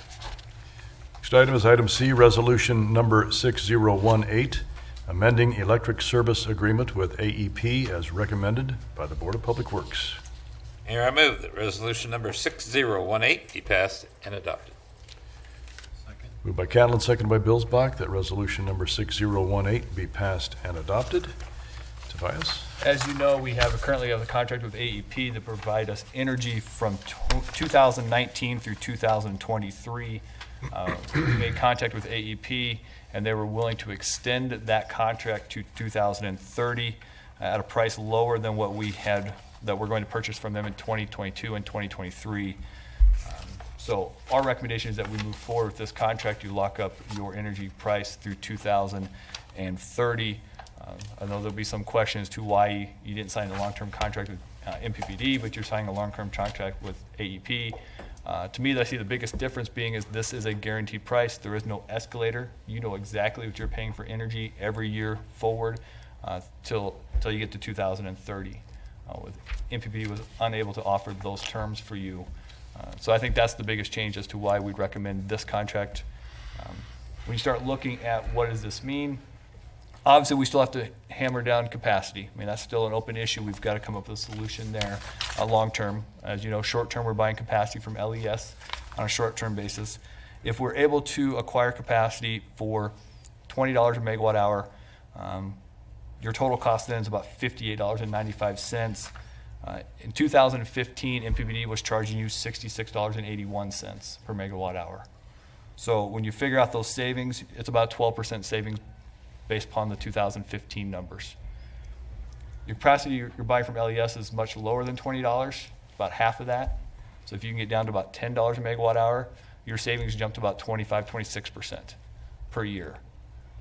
Next item is item C, resolution number 6018, amending electric service agreement with AEP as recommended by the Board of Public Works. Mayor, I move that resolution number 6018 be passed and adopted. Moved by Catlin, seconded by Billsbach, that resolution number 6018 be passed and adopted. Tobias? As you know, we currently have a contract with AEP that provide us energy from 2019 through 2023. We made contact with AEP, and they were willing to extend that contract to 2030 at a price lower than what we had, that we're going to purchase from them in 2022 and 2023. So our recommendation is that we move forward with this contract. You lock up your energy price through 2030. I know there'll be some question as to why you didn't sign a long-term contract with MPPD, but you're signing a long-term contract with AEP. To me, I see the biggest difference being is this is a guaranteed price. There is no escalator. You know exactly what you're paying for energy every year forward till you get to 2030. With MPPD was unable to offer those terms for you. So I think that's the biggest change as to why we'd recommend this contract. When you start looking at what does this mean, obviously we still have to hammer down capacity. I mean, that's still an open issue. We've got to come up with a solution there long-term. As you know, short-term we're buying capacity from LES on a short-term basis. If we're able to acquire capacity for $20 a megawatt hour, your total cost then is about $58.95. In 2015, MPPD was charging you $66.81 per megawatt hour. So when you figure out those savings, it's about 12% savings based upon the 2015 numbers. Your capacity you're buying from LES is much lower than $20, about half of that. So if you can get down to about $10 a megawatt hour, your savings jump to about 26% per year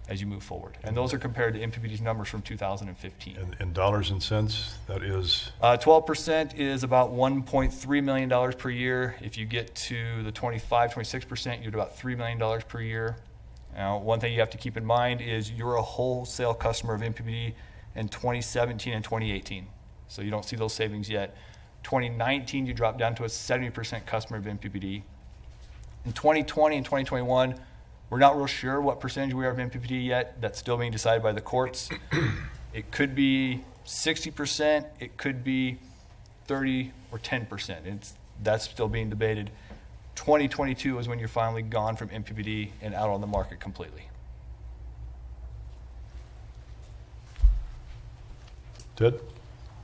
as you move forward. And those are compared to MPPD's numbers from 2015. In dollars and cents, that is? 12% is about $1.3 million per year. If you get to the 26%, you're at about $3 million per year. Now, one thing you have to keep in mind is you're a wholesale customer of MPPD in 2017 and 2018. So you don't see those savings yet. 2019, you drop down to a 70% customer of MPPD. In 2020 and 2021, we're not real sure what percentage we are of MPPD yet. That's still being decided by the courts. It could be 60%, it could be 30 or 10%. That's still being debated. 2022 is when you're finally gone from MPPD and out on the market completely. Ted?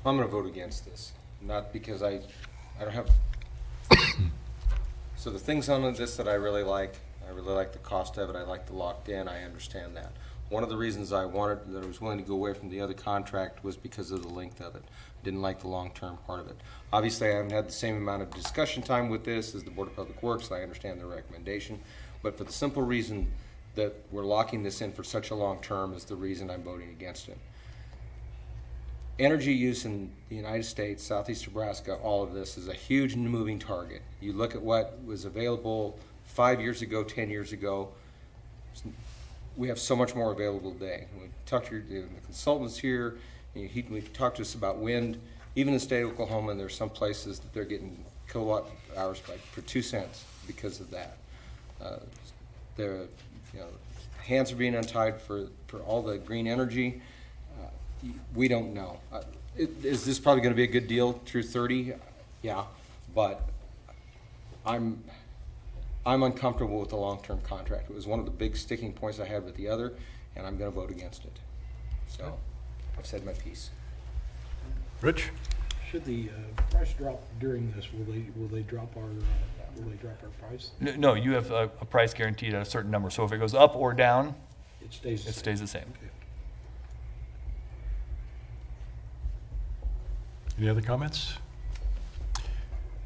I'm going to vote against this, not because I don't have. So the things on this that I really like the cost of it. I like the locked in. I understand that. One of the reasons I was willing to go away from the other contract was because of the length of it. I didn't like the long-term part of it. Obviously, I haven't had the same amount of discussion time with this as the Board of Public Works. I understand their recommendation, but for the simple reason that we're locking this in for such a long term is the reason I'm voting against it. Energy use in the United States, Southeast Nebraska, all of this is a huge moving target. You look at what was available 5 years ago, 10 years ago, we have so much more available today. We talked to the consultants here, we talked to us about wind. Even in the state of Oklahoma, there's some places that they're getting kilowatt hours for 2 cents because of that. Hands are being untied for all the green energy. We don't know. Is this probably going to be a good deal through 30? Yeah, but I'm uncomfortable with the long-term contract. It was one of the big sticking points I had with the other, and I'm going to vote against it. So I've said my piece. Rich? Should the price drop during this, will they drop our Will they drop our price? No, you have a price guaranteed at a certain number. So if it goes up or down, It stays the it same. stays the same. Okay. Any other comments?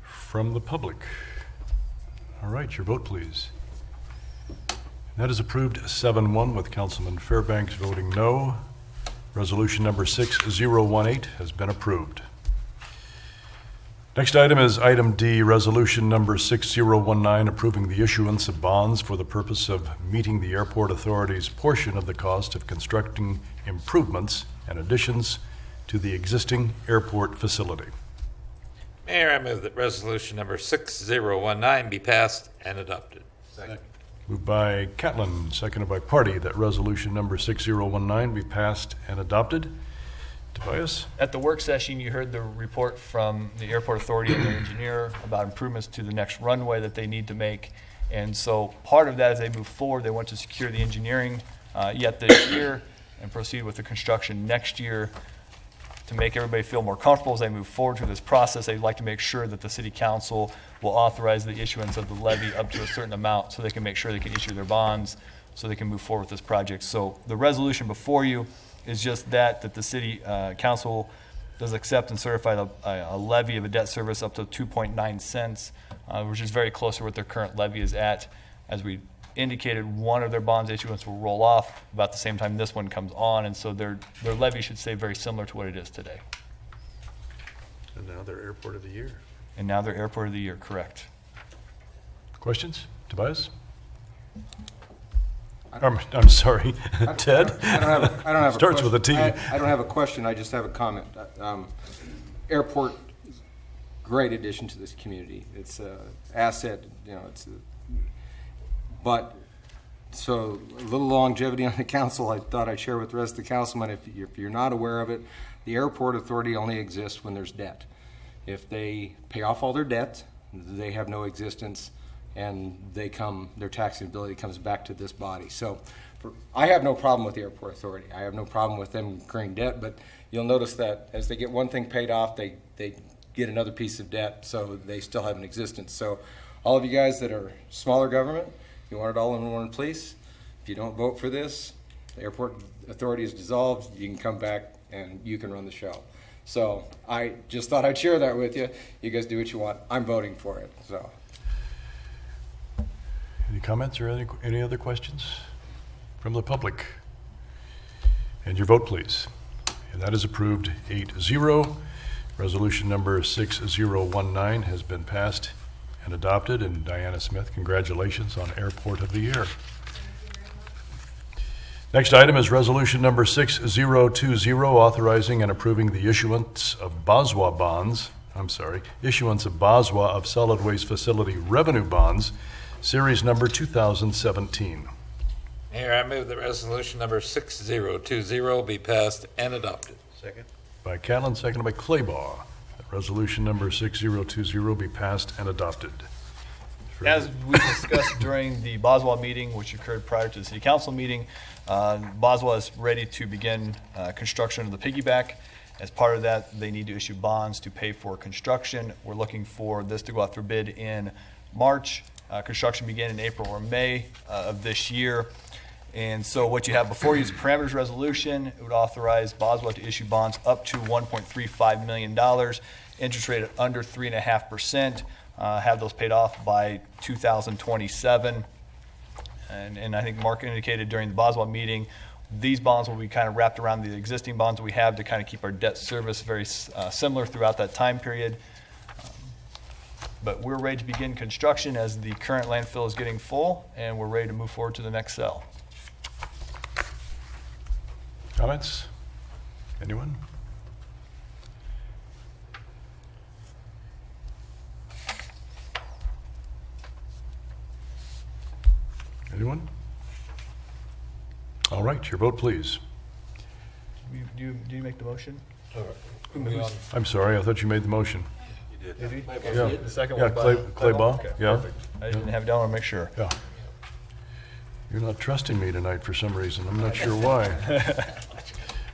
From the public? All right, your vote, please. That is approved 7-1 with Councilman Fairbanks voting no. Resolution number 6018 has been approved. Next item is item D, resolution number 6019, approving the issuance of bonds for the purpose of meeting the airport authority's portion of the cost of constructing improvements and additions to the existing airport facility. Mayor, I move that resolution number 6019 be passed and adopted. Moved by Catlin, seconded by Party, that resolution number 6019 be passed and adopted. Tobias? At the work session, you heard the report from the airport authority and their engineer about improvements to the next runway that they need to make. And so part of that, as they move forward, they want to secure the engineering yet this year and proceed with the construction next year. To make everybody feel more comfortable as they move forward through this process, they'd like to make sure that the city council will authorize the issuance of the levy up to a certain amount so they can make sure they can issue their bonds so they can move forward with this project. So the resolution before you is just that the city council does accept and certify a levy of a debt service up to 2.9 cents, which is very close to what their current levy is at. As we indicated, one of their bonds issuance will roll off about the same time this one comes on, and so their levy should stay very similar to what it is today. And now they're Airport of the Year. And now they're Airport of the Year, correct. Questions? Tobias? I'm sorry, Ted? I don't have a Starts question. with a T. I don't have a question, I just have a comment. Airport, great addition to this community. It's a asset, you know, but, so a little longevity on the council, I thought I'd share with the rest of the councilmen. If you're not aware of it, the airport authority only exists when there's debt. If they pay off all their debt, they have no existence, and their taxability comes back to this body. So I have no problem with the airport authority. I have no problem with them incurring debt, but you'll notice that as they get one thing paid off, they get another piece of debt, so they still have an existence. So all of you guys that are smaller government, you want it all in one place. If you don't vote for this, the airport authority is dissolved, you can come back and you can run the show. So I just thought I'd share that with you. You guys do what you want. I'm voting for it, so. Any comments or any other questions from the public? And your vote, please. And that is approved 8-0. Resolution number 6019 has been passed and adopted. And Diana Smith, congratulations on Airport of the Year. Next item is resolution number 6020, authorizing and approving the issuance of BOSWA of solid waste facility revenue bonds, series number 2017. Mayor, I move that resolution number 6020 be passed and adopted. Second. By Catlin, seconded by Claybaugh. That resolution number 6020 be passed and adopted. As we discussed during the Boswell meeting, which occurred prior to the city council meeting, Boswell is ready to begin construction of the piggyback. As part of that, they need to issue bonds to pay for construction. We're looking for this to go out for bid in March. Construction began in April or May of this year. And so what you have before you is a parameters resolution. It would authorize Boswell to issue bonds up to $1.35 million, interest rate at under 3.5%, have those paid off by 2027. And I think Mark indicated during the Boswell meeting, these bonds will be kind of wrapped around the existing bonds that we have to kind of keep our debt service very similar throughout that time period. But we're ready to begin construction as the current landfill is getting full, and we're ready to move forward to the next cell. Comments? Anyone? Anyone? All right, your vote, please. Do you make the motion? I'm sorry, I thought you made the motion. Did he? Yeah. The second Yeah, one. Claybaugh, Okay, yeah. perfect. I didn't have it down, I want to make sure. Yeah. You're not trusting me tonight for some reason. I'm not sure why.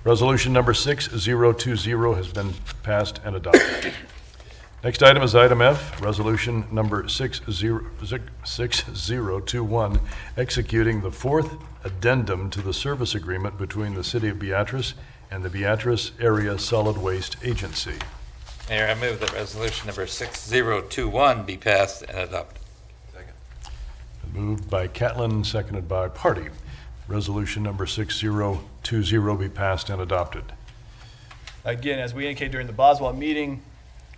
Resolution number 6020 has been passed and adopted. Next item is item F, resolution number 6021, executing the fourth addendum to the service agreement between the City of Beatrice and the Beatrice Area Solid Waste Agency. Mayor, I move that resolution number 6021 be passed and adopted. Moved by Catlin, seconded by Party. Resolution number 6020 be passed and adopted. Again, as we indicated during the Boswell meeting,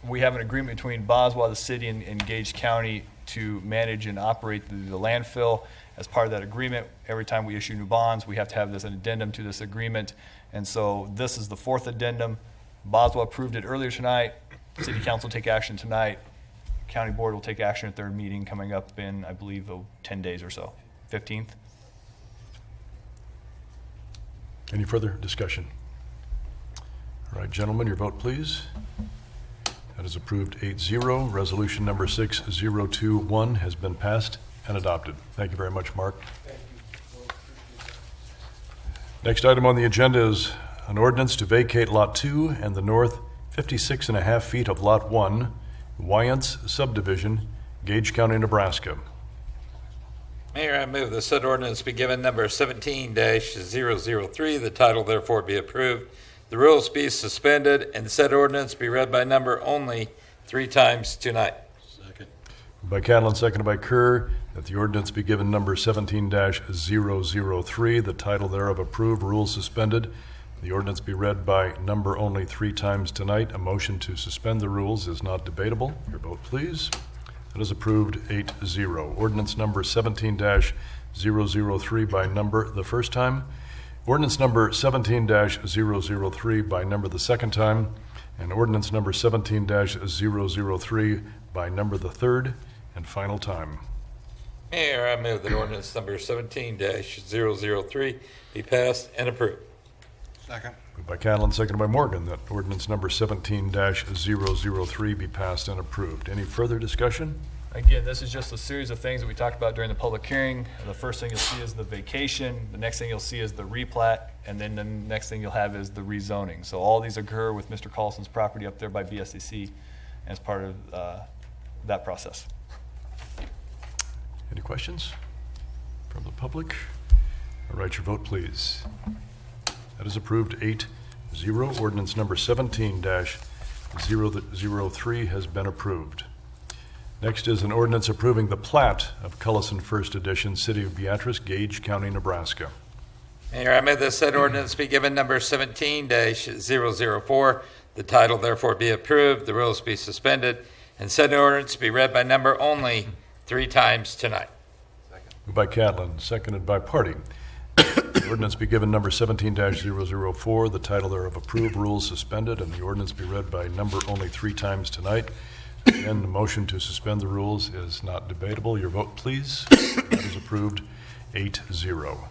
we have an agreement between Boswell, the city, and Gage County to manage and operate the landfill. As part of that agreement, every time we issue new bonds, we have to have this an addendum to this agreement. And so this is the fourth addendum. Boswell approved it earlier tonight. City Council will take action tonight. County Board will take action at their meeting coming up in, I believe, 10 days or so, 15th. Any further discussion? All right, gentlemen, your vote, please. That is approved 8-0. Resolution number 6021 has been passed and adopted. Thank you very much, Mark. Next item on the agenda is an ordinance to vacate Lot 2 and the north 56.5 feet of Lot 1, Wyant's subdivision, Gage County, Nebraska. Mayor, I move the said ordinance be given number 17-003. The title therefore be approved. The rules be suspended and said ordinance be read by number only 3 times tonight. By Catlin, seconded by Kerr, that the ordinance be given number 17-003, the title thereof approved, rules suspended. The ordinance be read by number only 3 times tonight. A motion to suspend the rules is not debatable. Your vote, please. That is approved 8-0. Ordinance number 17-003 by number the first time. Ordinance number 17-003 by number the second time. And ordinance number 17-003 by number the third and final time. Mayor, I move that ordinance number 17-003 be passed and approved. Moved by Catlin, seconded by Morgan, that ordinance number 17-003 be passed and approved. Any further discussion? Again, this is just a series of things that we talked about during the public hearing. The first thing you'll see is the vacation. The next thing you'll see is the replat. And then the next thing you'll have is the rezoning. So all these occur with Mr. Carlson's property up there by BSCC as part of that process. Any questions from the public? All right, your vote, please. That is approved 8-0. Ordinance number 17-003 has been approved. Next is an ordinance approving the plat of Cullison First Edition, City of Beatrice, Gage County, Nebraska. Mayor, I move that said ordinance be given number 17-004. The title therefore be approved, the rules be suspended, and said ordinance be read by number only 3 times tonight. Moved by Catlin, seconded by Party. The ordinance be given number 17-004, the title thereof approved, rules suspended, and the ordinance be read by number only 3 times tonight. Again, the motion to suspend the rules is not debatable. Your vote, please. That is approved 8-0.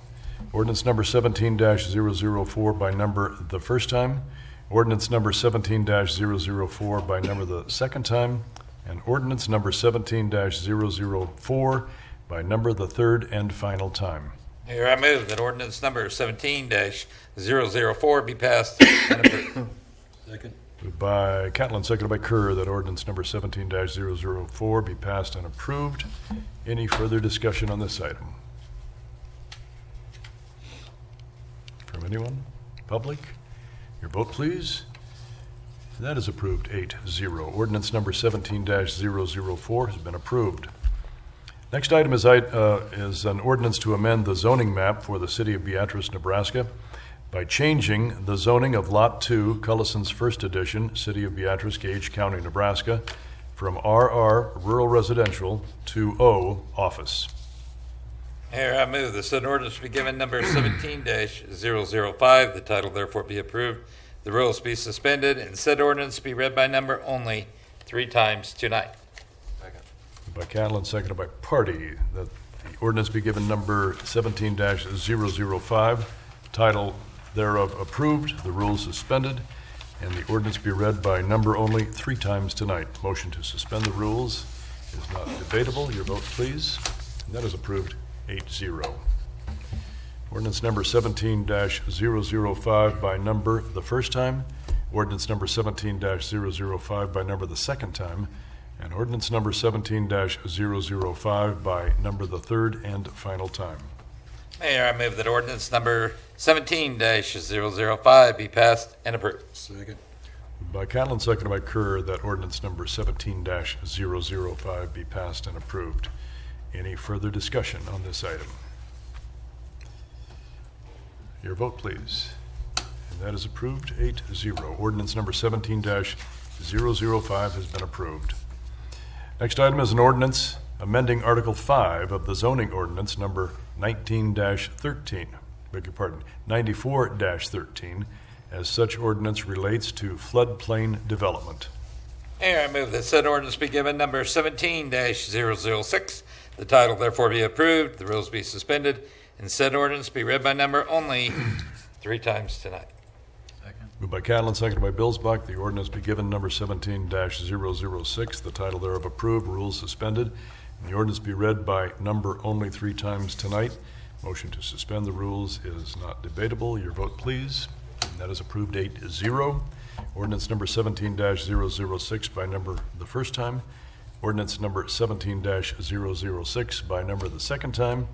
Ordinance number 17-004 by number the first time. Ordinance number 17-004 by number the second time. And ordinance number 17-004 by number the third and final time. Mayor, I move that ordinance number 17-004 be passed and approved. Moved by Catlin, seconded by Kerr, that ordinance number 17-004 be passed and approved. Any further discussion on this item? From anyone? Public? Your vote, please. That is approved 8-0. Ordinance number 17-004 has been approved. Next item is an ordinance to amend the zoning map for the City of Beatrice, Nebraska by changing the zoning of Lot 2, Cullison's First Edition, City of Beatrice, Gage County, Nebraska, from RR, Rural Residential, to O, Office. Mayor, I move the said ordinance be given number 17-005. The title therefore be approved. The rules be suspended and said ordinance be read by number only 3 times tonight. By Catlin, seconded by Party, that the ordinance be given number 17-005, title thereof approved, the rules suspended, and the ordinance be read by number only 3 times tonight. Motion to suspend the rules is not debatable. Your vote, please. And that is approved 8-0. Ordinance number 17-005 by number the first time. ordinance number 17-005 by number the second time, and ordinance number 17-005 by number the third and final time. Mayor, I move that ordinance number 17-005 be passed and approved. Second. Moved by Catlin, seconded by Kerr, that ordinance number 17-005 be passed and approved. Any further discussion on this item? Your vote, please. And that is approved, 8-0. Ordinance number 17-005 has been approved. Next item is an ordinance amending Article 5 of the zoning ordinance number 19-13, beg your pardon, 94-13, as such ordinance relates to floodplain development. Mayor, I move that said ordinance be given number 17-006. The title therefore be approved, the rules be suspended, and said ordinance be read by number only 3 times tonight. Moved by Catlin, seconded by Billsbach, the ordinance be given number 17-006, the title thereof approved, rules suspended, and the ordinance be read by number only 3 times tonight. Motion to suspend the rules is not debatable. Your vote, please. And that is approved, 8-0. Ordinance number 17-006 by number the first time. Ordinance number 17-006 by number the second time.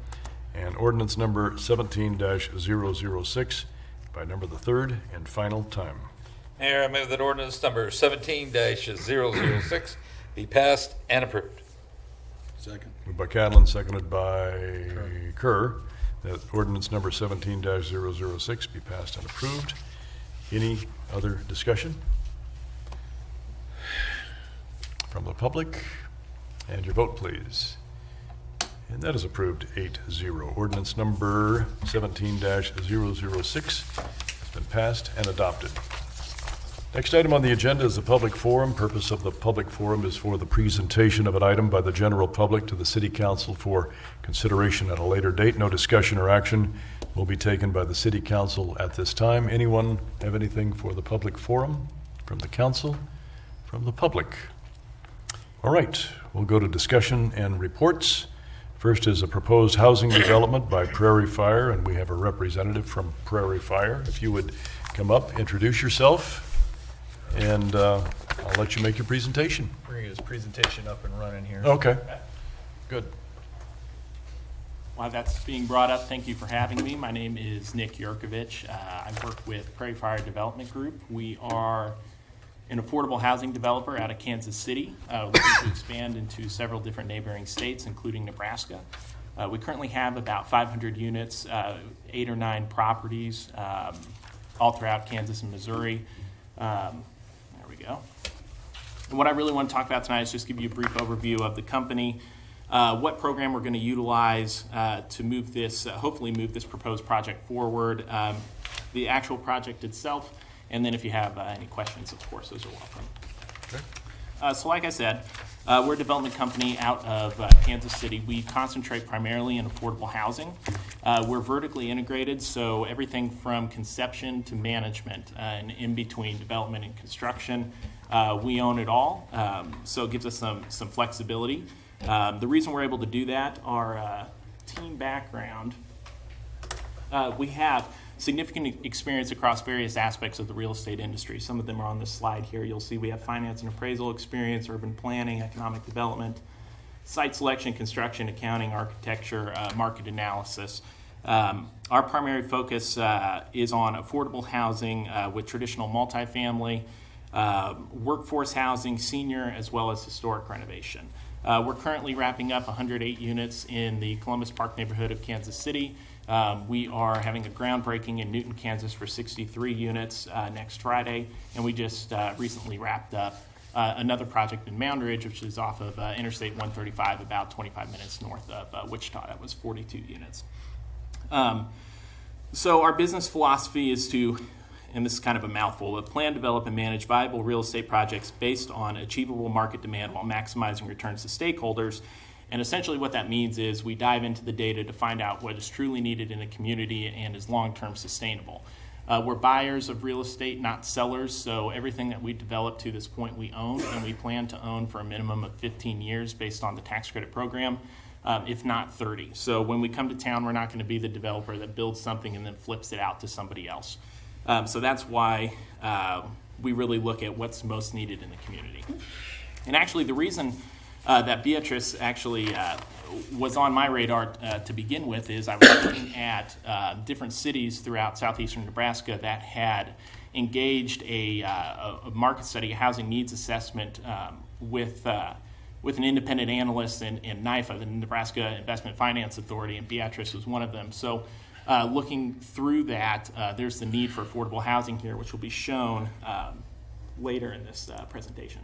And ordinance number 17-006 by number the third and final time. Mayor, I move that ordinance number 17-006 be passed and approved. Second. Moved by Catlin, seconded by Kerr, that ordinance number 17-006 be passed and approved. Any other discussion from the public? And your vote, please. And that is approved, 8-0. Ordinance number 17-006 has been passed and adopted. Next item on the agenda is the public forum. Purpose of the public forum is for the presentation of an item by the general public to the City Council for consideration at a later date. No discussion or action will be taken by the City Council at this time. Anyone have anything for the public forum from the council, from the public? All right, we'll go to discussion and reports. First is a proposed housing development by Prairie Fire, and we have a representative from Prairie Fire. If you would come up, introduce yourself, and I'll let you make your presentation. We're gonna get his presentation up and running here. Okay, good. While that's being brought up, thank you for having me. My name is Nick Yurkovich. I work with Prairie Fire Development Group. We are an affordable housing developer out of Kansas City, looking to expand into several different neighboring states, including Nebraska. We currently have about 500 units, 8 or 9 properties, all throughout Kansas and Missouri. There we go. And what I really want to talk about tonight is just give you a brief overview of the company, what program we're going to utilize to move this, hopefully move this proposed project forward, the actual project itself, and then if you have any questions, of course, those are welcome. Okay. So like I said, we're a development company out of Kansas City. We concentrate primarily in affordable housing. We're vertically integrated, so everything from conception to management and in between development and construction, we own it all, so it gives us some flexibility. The reason we're able to do that, our team background, we have significant experience across various aspects of the real estate industry. Some of them are on this slide here. You'll see we have finance and appraisal experience, urban planning, economic development, site selection, construction, accounting, architecture, market analysis. Our primary focus is on affordable housing with traditional multifamily, workforce housing, senior, as well as historic renovation. We're currently wrapping up 108 units in the Columbus Park neighborhood of Kansas City. We are having a groundbreaking in Newton, Kansas for 63 units next Friday, and we just recently wrapped up another project in Mound Ridge, which is off of Interstate 135, about 25 minutes north of Wichita. That was 42 units. So our business philosophy is to, and this is kind of a mouthful, but plan, develop, and manage viable real estate projects based on achievable market demand while maximizing returns to stakeholders. And essentially what that means is we dive into the data to find out what is truly needed in a community and is long-term sustainable. We're buyers of real estate, not sellers, so everything that we develop to this point we own, and we plan to own for a minimum of 15 years based on the tax credit program, if not 30. So when we come to town, we're not going to be the developer that builds something and then flips it out to somebody else. So that's why we really look at what's most needed in the community. And actually, the reason that Beatrice actually was on my radar to begin with is I was looking at different cities throughout southeastern Nebraska that had engaged a market study, a housing needs assessment with an independent analyst in NIFA, the Nebraska Investment Finance Authority, and Beatrice was one of them. So looking through that, there's the need for affordable housing here, which will be shown later in this presentation.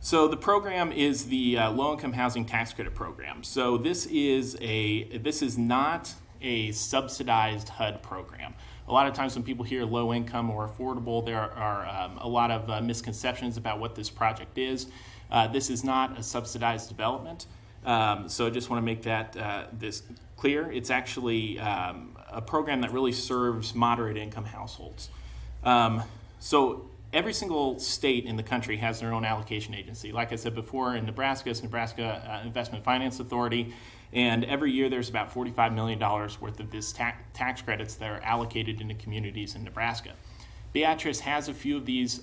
So the program is the Low-Income Housing Tax Credit Program. So this is not a subsidized HUD program. A lot of times when people hear low income or affordable, there are a lot of misconceptions about what this project is. This is not a subsidized development. So I just want to make that this clear. It's actually a program that really serves moderate income households. So every single state in the country has their own allocation agency. Like I said before, in Nebraska, it's Nebraska Investment Finance Authority, and every year there's about $45 million worth of this tax credits that are allocated into communities in Nebraska. Beatrice has a few of these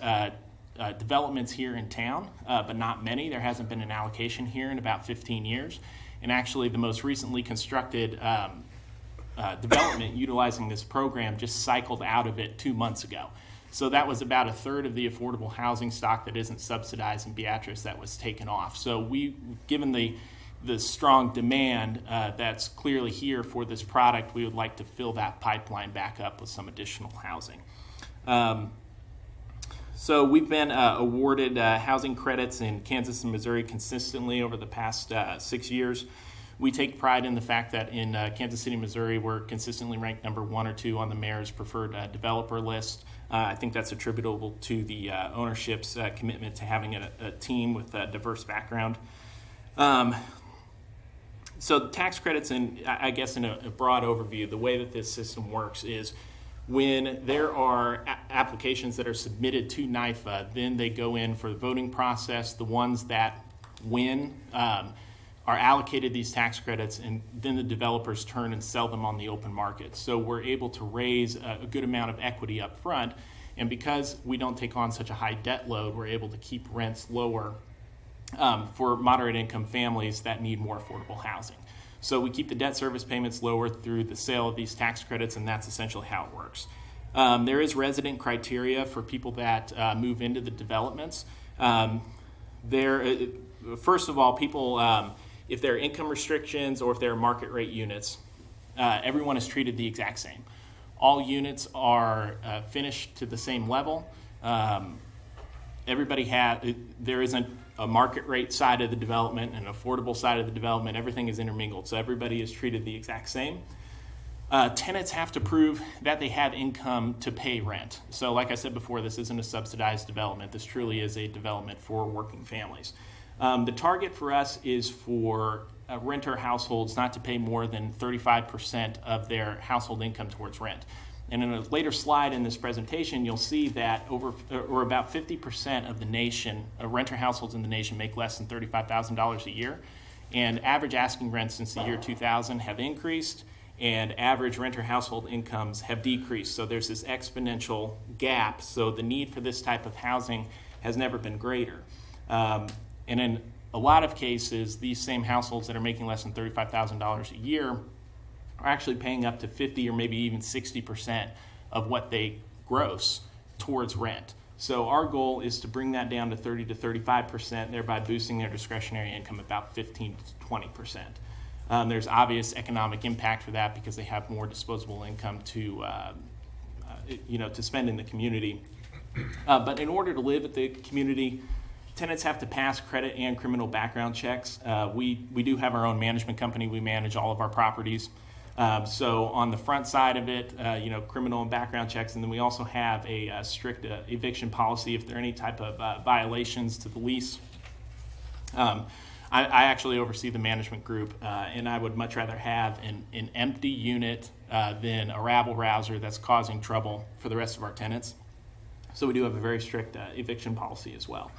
developments here in town, but not many. There hasn't been an allocation here in about 15 years. And actually, the most recently constructed development utilizing this program just cycled out of it 2 months ago. So that was about a third of the affordable housing stock that isn't subsidized in Beatrice that was taken off. So given the strong demand that's clearly here for this product, we would like to fill that pipeline back up with some additional housing. So we've been awarded housing credits in Kansas and Missouri consistently over the past 6 years. We take pride in the fact that in Kansas City, Missouri, we're consistently ranked number 1 or 2 on the mayor's preferred developer list. I think that's attributable to the ownership's commitment to having a team with a diverse background. So the tax credits, I guess in a broad overview, the way that this system works is when there are applications that are submitted to NIFA, then they go in for the voting process. The ones that win are allocated these tax credits, and then the developers turn and sell them on the open market. So we're able to raise a good amount of equity up front, and because we don't take on such a high debt load, we're able to keep rents lower for moderate income families that need more affordable housing. So we keep the debt service payments lower through the sale of these tax credits, and that's essentially how it works. There is resident criteria for people that move into the developments. First of all, people, if there are income restrictions or if there are market rate units, everyone is treated the exact same. All units are finished to the same level. There isn't a market rate side of the development and an affordable side of the development. Everything is intermingled, so everybody is treated the exact same. Tenants have to prove that they have income to pay rent. So like I said before, this isn't a subsidized development. This truly is a development for working families. The target for us is for renter households not to pay more than 35% of their household income towards rent. And in a later slide in this presentation, you'll see that about 50% of the nation, renter households in the nation, make less than $35,000 a year. And average asking rents since the year 2000 have increased, and average renter household incomes have decreased. So there's this exponential gap. So the need for this type of housing has never been greater. And in a lot of cases, these same households that are making less than $35,000 a year are actually paying up to 50 or maybe even 60% of what they gross towards rent. So our goal is to bring that down to 30 to 35%, thereby boosting their discretionary income about 15 to 20%. There's obvious economic impact for that because they have more disposable income to spend in the community. But in order to live at the community, tenants have to pass credit and criminal background checks. We do have our own management company. We manage all of our properties. So on the front side of it, criminal and background checks, and then we also have a strict eviction policy if there are any type of violations to the lease. I actually oversee the management group, and I would much rather have an empty unit than a rabble-rouser that's causing trouble for the rest of our tenants. So we do have a very strict eviction policy as well.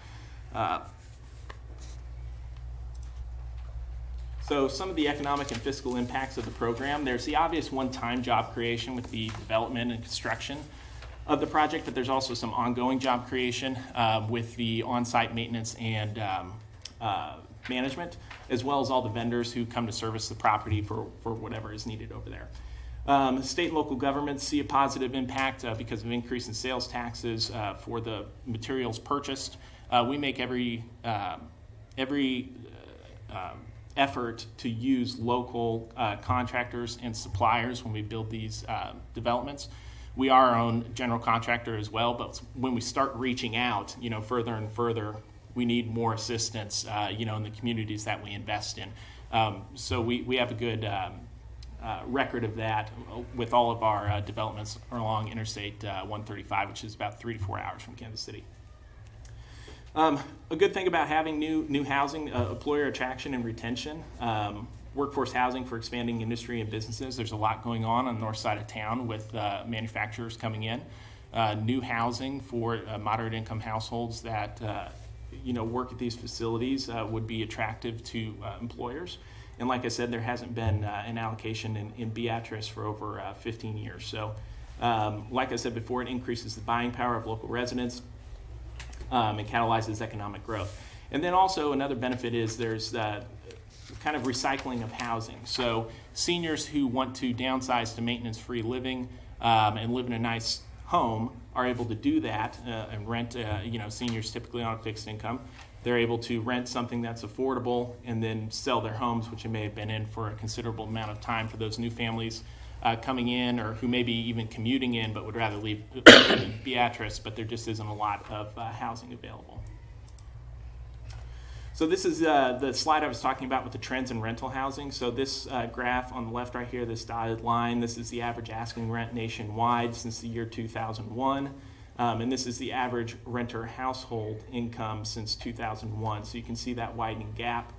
So some of the economic and fiscal impacts of the program, there's the obvious one-time job creation with the development and construction. of the project, but there's also some ongoing job creation with the on-site maintenance and management, as well as all the vendors who come to service the property for whatever is needed over there. State and local governments see a positive impact because of increase in sales taxes for the materials purchased. We make every effort to use local contractors and suppliers when we build these developments. We are our own general contractor as well, but when we start reaching out, further and further, we need more assistance, in the communities that we invest in. So we have a good record of that with all of our developments along Interstate 135, which is about 3 to 4 hours from Kansas City. A good thing about having new housing, employer attraction and retention, workforce housing for expanding industry and businesses. There's a lot going on the north side of town with manufacturers coming in. New housing for moderate income households that work at these facilities would be attractive to employers. And like I said, there hasn't been an allocation in Beatrice for over 15 years. So like I said before, it increases the buying power of local residents and catalyzes economic growth. And then also another benefit is there's kind of recycling of housing. So seniors who want to downsize to maintenance-free living and live in a nice home are able to do that and rent, seniors typically on a fixed income. They're able to rent something that's affordable and then sell their homes, which they may have been in for a considerable amount of time for those new families coming in or who may be even commuting in but would rather leave Beatrice, but there just isn't a lot of housing available. So this is the slide I was talking about with the trends in rental housing. So this graph on the left right here, this dotted line, this is the average asking rent nationwide since the year 2001. And this is the average renter household income since 2001. So you can see that widening gap.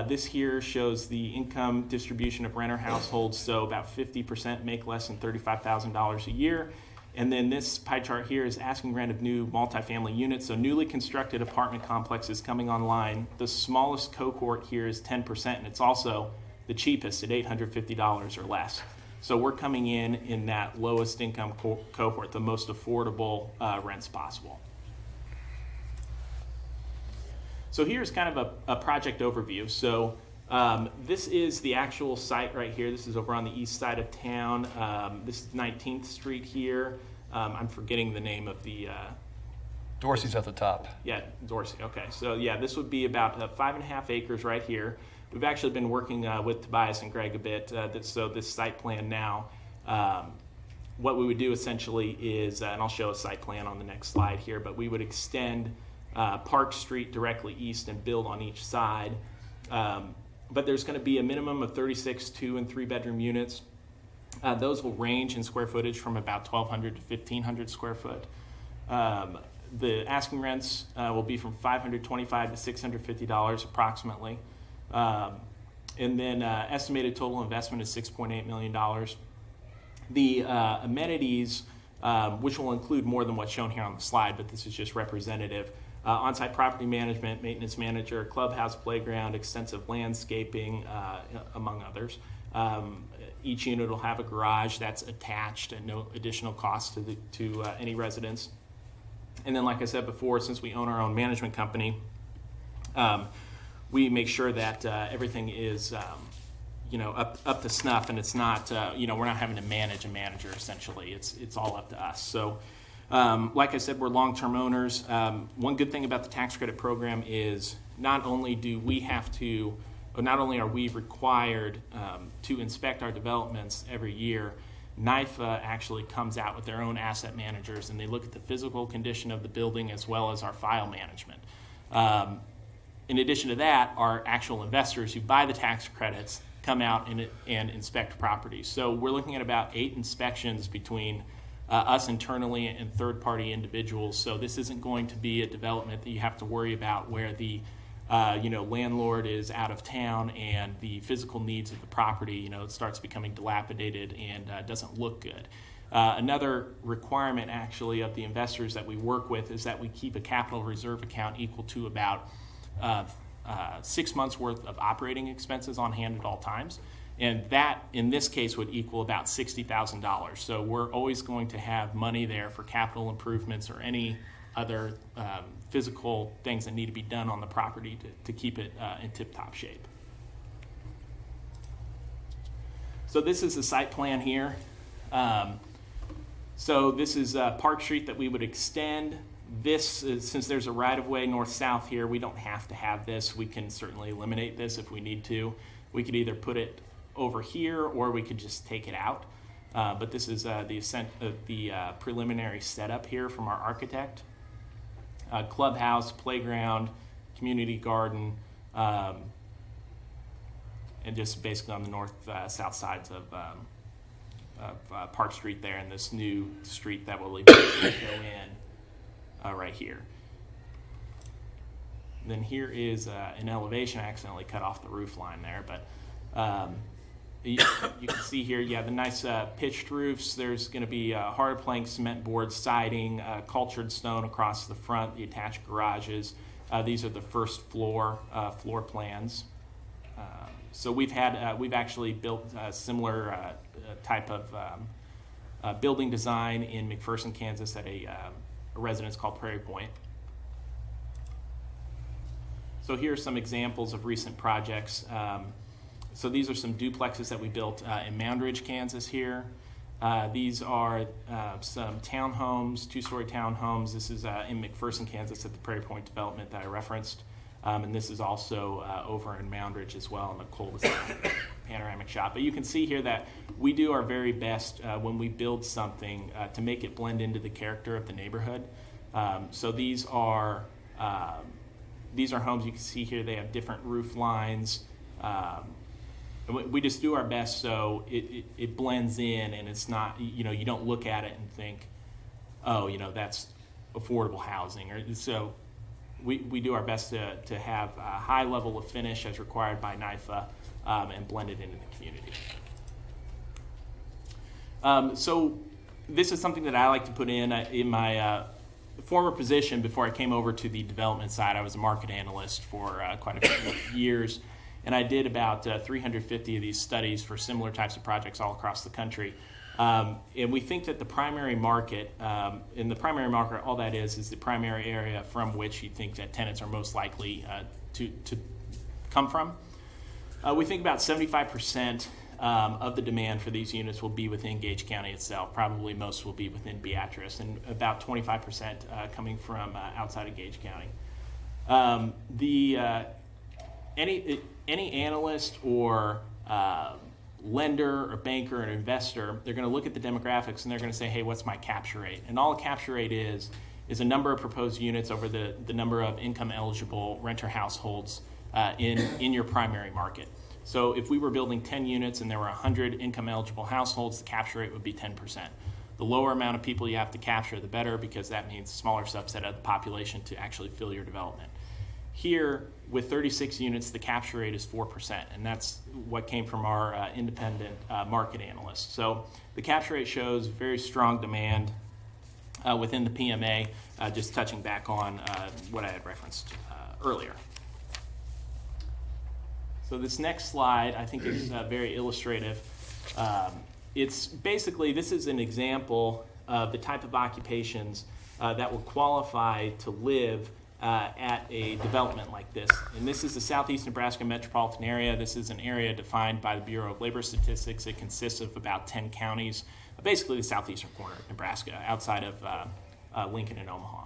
This here shows the income distribution of renter households. So about 50% make less than $35,000 a year. And then this pie chart here is asking rent of new multifamily units. So newly constructed apartment complexes coming online. The smallest cohort here is 10%, and it's also the cheapest at $850 or less. So we're coming in that lowest income cohort, the most affordable rents possible. So here's kind of a project overview. So this is the actual site right here. This is over on the east side of town. This is 19th Street here. I'm forgetting the name of the... Dorsey's at the top. Yeah, Dorsey. Okay. So yeah, this would be about 5.5 acres right here. We've actually been working with Tobias and Greg a bit. So this site plan now, what we would do essentially is, and I'll show a site plan on the next slide here, but we would extend Park Street directly east and build on each side. But there's going to be a minimum of 36 2- and 3-bedroom units. Those will range in square footage from about 1,200 to 1,500 square foot. The asking rents will be from $525 to $650 approximately. And then estimated total investment is $6.8 million. The amenities, which will include more than what's shown here on the slide, but this is just representative. On-site property management, maintenance manager, clubhouse, playground, extensive landscaping, among others. Each unit will have a garage that's attached at no additional cost to any residents. And then, like I said before, since we own our own management company, we make sure that everything is, up to snuff, and it's not, we're not having to manage a manager. Essentially, it's all up to us. So, like I said, we're long-term owners. One good thing about the tax credit program is not only are we required to inspect our developments every year, NYFA actually comes out with their own asset managers, and they look at the physical condition of the building as well as our file management. In addition to that, our actual investors who buy the tax credits come out and inspect properties. So we're looking at about 8 inspections between us internally and third-party individuals. So this isn't going to be a development that you have to worry about where the landlord is out of town and the physical needs of the property, it starts becoming dilapidated and doesn't look good. Another requirement actually of the investors that we work with is that we keep a capital reserve account equal to about 6 months worth of operating expenses on hand at all times. And that, in this case, would equal about $60,000. So we're always going to have money there for capital improvements or any other physical things that need to be done on the property to keep it in tip-top shape. So this is the site plan here. So this is Park Street that we would extend. This is, since there's a right-of-way north-south here, we don't have to have this. We can certainly eliminate this if we need to. We could either put it over here or we could just take it out. But this is the preliminary setup here from our architect. Clubhouse, playground, community garden, and just basically on the north-south sides of Park Street there, and this new street that will eventually go in right here. And then here is an elevation. I accidentally cut off the roof line there, but you can see here, the nice pitched roofs. There's going to be hard plank, cement board siding, cultured stone across the front, the attached garages. These are the first floor plans. So we've actually built a similar type of building design in McPherson, Kansas, at a residence called Prairie Point. So here are some examples of recent projects. So these are some duplexes that we built in Mound Ridge, Kansas here. These are some townhomes, two-story townhomes. This is in McPherson, Kansas at the Prairie Point development that I referenced. And this is also over in Mound Ridge as well in the cul-de-sac panoramic shot. But you can see here that we do our very best when we build something to make it blend into the character of the neighborhood. So these are homes you can see here. They have different roof lines. And we just do our best so it blends in, and it's not, you don't look at it and think, oh, that's affordable housing. So we do our best to have a high level of finish as required by NYFA and blend it into the community. So this is something that I like to put in my former position before I came over to the development side. I was a market analyst for quite a few years. And I did about 350 of these studies for similar types of projects all across the country. And we think that the primary market, in the primary market, all that is the primary area from which you think that tenants are most likely to come from. We think about 75% of the demand for these units will be within Gage County itself. Probably most will be within Beatrice, and about 25% coming from outside of Gage County. Any analyst or lender or banker or investor, they're going to look at the demographics and they're going to say, hey, what's my capture rate? And all a capture rate is a number of proposed units over the number of income eligible renter households in your primary market. So if we were building 10 units and there were 100 income eligible households, the capture rate would be 10%. The lower amount of people you have to capture, the better, because that means a smaller subset of the population to actually fill your development. Here, with 36 units, the capture rate is 4%, and that's what came from our independent market analyst. So the capture rate shows very strong demand within the PMA, just touching back on what I had referenced earlier. So this next slide, I think, is very illustrative. It's basically, this is an example of the type of occupations that will qualify to live at a development like this. And this is the Southeast Nebraska metropolitan area. This is an area defined by the Bureau of Labor Statistics. It consists of about 10 counties, basically the southeastern corner of Nebraska, outside of Lincoln and Omaha.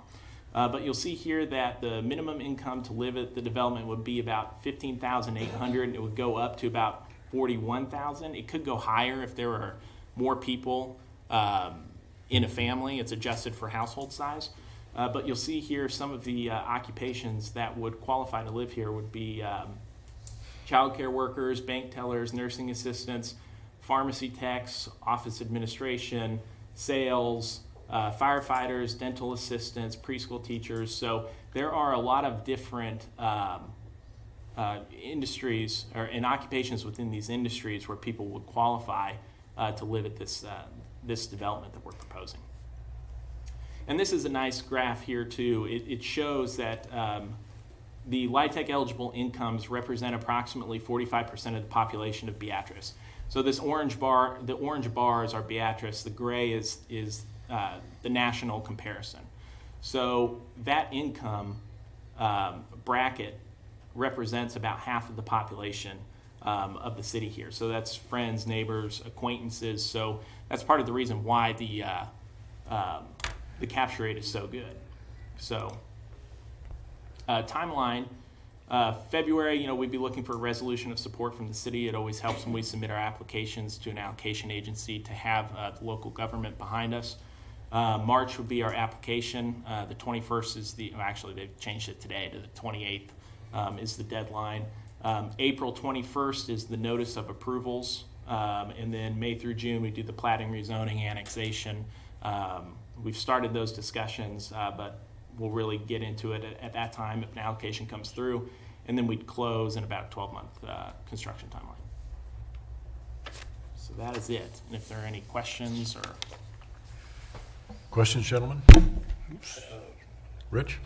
But you'll see here that the minimum income to live at the development would be about $15,800. It would go up to about $41,000. It could go higher if there were more people in a family. It's adjusted for household size. But you'll see here some of the occupations that would qualify to live here would be child care workers, bank tellers, nursing assistants, pharmacy techs, office administration, sales, firefighters, dental assistants, preschool teachers. So there are a lot of different industries and occupations within these industries where people would qualify to live at this development that we're proposing. And this is a nice graph here too. It shows that the LIHTC eligible incomes represent approximately 45% of the population of Beatrice. So this orange bar, the orange bars are Beatrice, the gray is the national comparison. So that income bracket represents about half of the population of the city here. So that's friends, neighbors, acquaintances. So that's part of the reason why the capture rate is so good. So timeline, February, we'd be looking for a resolution of support from the city. It always helps when we submit our applications to an allocation agency to have the local government behind us. March would be our application. The 21st is actually they've changed it today to the 28th is the deadline. April 21st is the notice of approvals. And then May through June, we do the plating, rezoning, annexation. We've started those discussions, but we'll really get into it at that time if an allocation comes through. And then we'd close in about a 12-month construction timeline. So that is it. And if there are any questions or... Questions, gentlemen? Rich?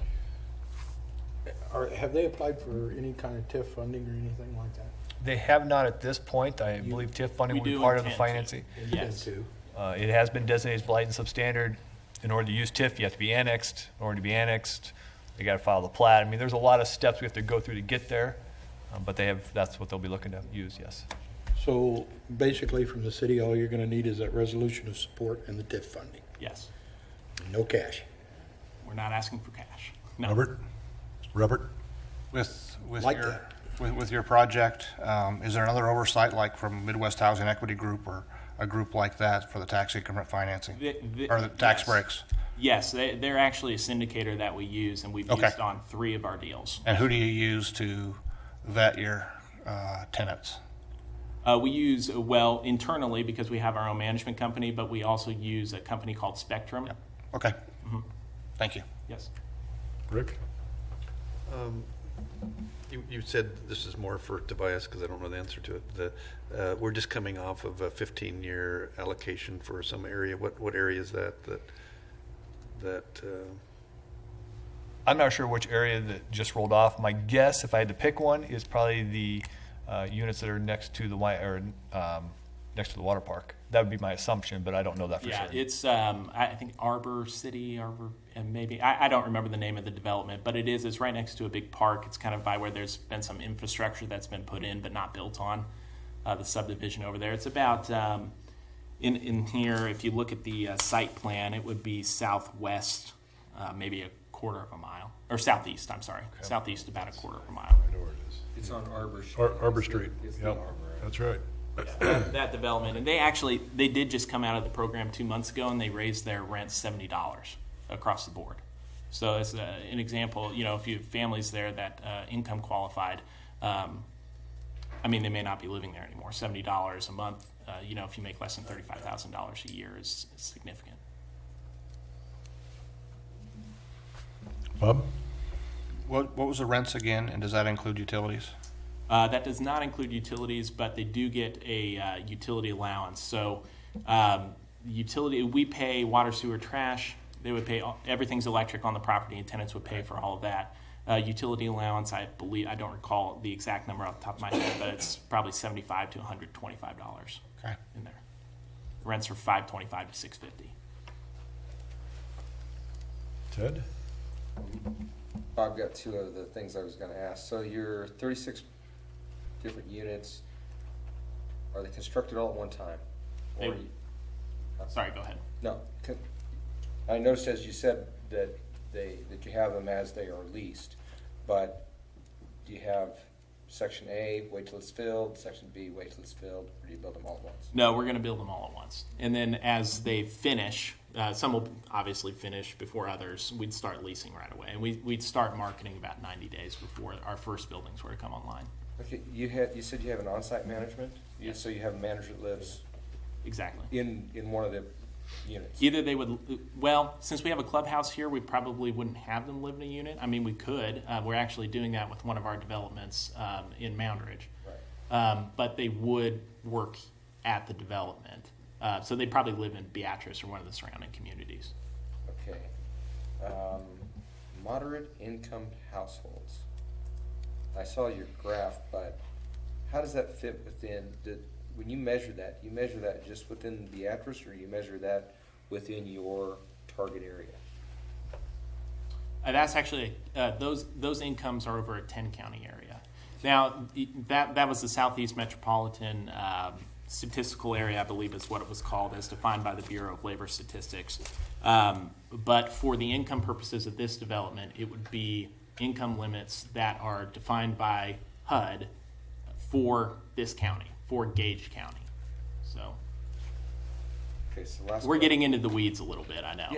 Have they applied for any kind of TIF funding or anything like that? They have not at this point. I believe TIF funding we will be do part of the intend to. financing. Yes. Too. It has been designated as blight and substandard. In order to use TIF, you have to be annexed. In order to be annexed, they got to file the plat. I mean, there's a lot of steps we have to go through to get there, but that's what they'll be looking to use, yes. So basically from the city, all you're gonna need is that resolution of support and the TIF funding. Yes. No cash. We're not asking for cash. No. Robert? With Like your that. with your project, is there another oversight like from Midwest Housing Equity Group or a group like that for the tax increment financing or the tax yes. breaks? Yes, they're actually a syndicator that we use, and we've Okay. used on 3 of our deals. And who do you use to vet your tenants? We use, well, internally because we have our own management company, but we also use a company called Spectrum. Yep. Okay. Thank you. Yes. Rick? You said this is more for Tobias because I don't know the answer to it. We're just coming off of a 15-year allocation for some area. What area is that? I'm not sure which area that just rolled off. My guess, if I had to pick one, is probably the units that are next to the next to the water park. That would be my assumption, but I don't know that for Yeah, sure. it's, I think Arbor City, and maybe, I don't remember the name of the development, but it's right next to a big park. It's kind of by where there's been some infrastructure that's been put in but not built on, the subdivision over there. It's about, in here, if you look at the site plan, it would be southwest, maybe a quarter of a mile, or southeast, I'm sorry. Okay. Southeast about a quarter of a mile. I know where it is. It's on Arbor Street. Arbor Street. It's the Yep, Arbor. that's right. That development, and they did just come out of the program 2 months ago, and they raised their rent $70 across the board. So as an example, if you have families there that income qualified, I mean, they may not be living there anymore. $70 a month, if you make less than $35,000 a year is significant. Bob? What was the rents again, and does that include utilities? That does not include utilities, but they do get a utility allowance. So utility, we pay water, sewer, trash. They would pay, everything's electric on the property, and tenants would pay for all of that. Utility allowance, I believe, I don't recall the exact number off the top of my head, but it's probably $75 to $125 Okay. in there. Rents are $525 to $650. Ted? I've got 2 of the things I was going to ask. So your 36 different units, are they constructed all at one time? Or Sorry, go ahead. No. I noticed, as you said, that you have them as they are leased, but do you have Section A, wait till it's filled, Section B, wait till it's filled, or do you build them all at once? No, we're going to build them all at once. And then as they finish, some will obviously finish before others, we'd start leasing right away. And we'd start marketing about 90 days before our first buildings were to come online. Okay, you said you have an on-site management? Yes. So you have a manager that lives Exactly. in one of the units? Either they would, well, since we have a clubhouse here, we probably wouldn't have them live in a unit. I mean, we could. We're actually doing that with one of our developments in Moundridge. Right. But they would work at the development. So they'd probably live in Beatrice or one of the surrounding communities. Okay. Moderate income households. I saw your graph, but how does that fit within, when you measure that, you measure that just within Beatrice, or you measure that within your target area? That's actually, those incomes are over a 10-county area. Now, that was the Southeast Metropolitan Statistical Area, I believe is what it was called, as defined by the Bureau of Labor Statistics. But for the income purposes of this development, it would be income limits that are defined by HUD for this county, for Gage County. So Okay, so last we're getting into the weeds a little bit, I know.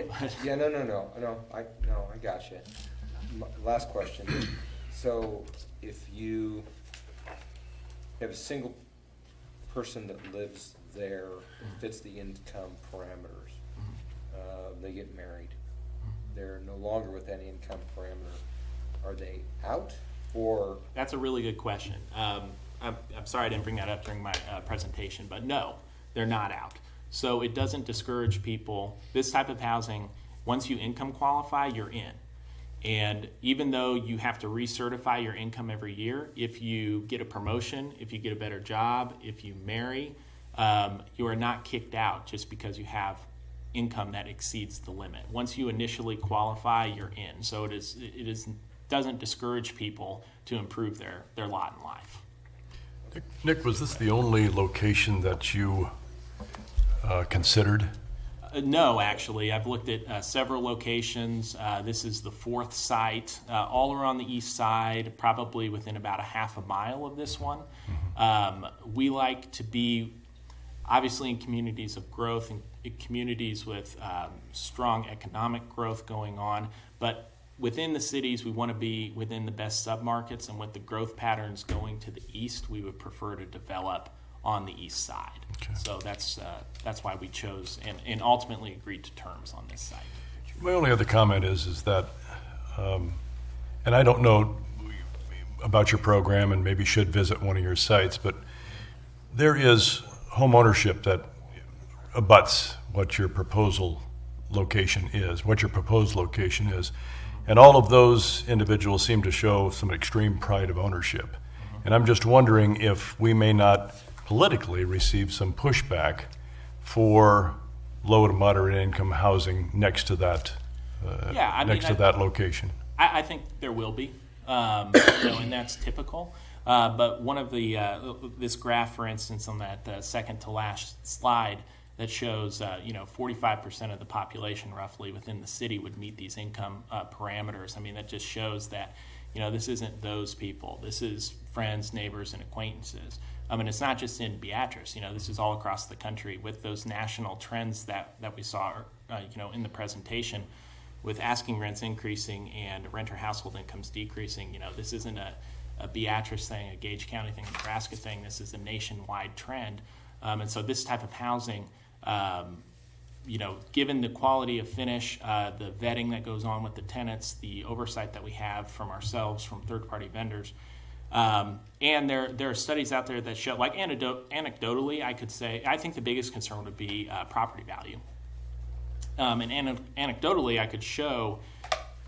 Yeah, no, I got you. Last question. So if you have a single person that lives there and fits the income parameters, they get married, they're no longer with that income parameter, are they out, or? That's a really good question. I'm sorry I didn't bring that up during my presentation, but no, they're not out. So it doesn't discourage people. This type of housing, once you income qualify, you're in. And even though you have to recertify your income every year, if you get a promotion, if you get a better job, if you marry, you are not kicked out just because you have income that exceeds the limit. Once you initially qualify, you're in. So it doesn't discourage people to improve their lot in life. Nick, was this the only location that you considered? No, actually. I've looked at several locations. This is the fourth site, all around the east side, probably within about a half a mile of this one. We like to be, obviously, in communities of growth and communities with strong economic growth going on, but within the cities, we want to be within the best submarkets, and with the growth patterns going to the east, we would prefer to develop on the east side. Okay. So that's why we chose and ultimately agreed to terms on this site. My only other comment is that, and I don't know about your program and maybe should visit one of your sites, but there is home ownership that abuts what your proposed location is. And all of those individuals seem to show some extreme pride of ownership. And I'm just wondering if we may not politically receive some pushback for low to moderate income housing next to that that location. I think there will be, and that's typical. But one of the this graph, for instance, on that second to last slide, that shows 45% of the population roughly within the city would meet these income parameters. I mean, that just shows that this isn't those people. This is friends, neighbors, and acquaintances. And it's not just in Beatrice. This is all across the country with those national trends that we saw in the presentation, with asking rents increasing and renter household incomes decreasing. This isn't a Beatrice thing, a Gage County thing, a Nebraska thing. This is a nationwide trend. And so this type of housing, given the quality of finish, the vetting that goes on with the tenants, the oversight that we have from ourselves, from third-party vendors, and there are studies out there that show, like anecdotally, I could say, I think the biggest concern would be property value. And anecdotally, I could show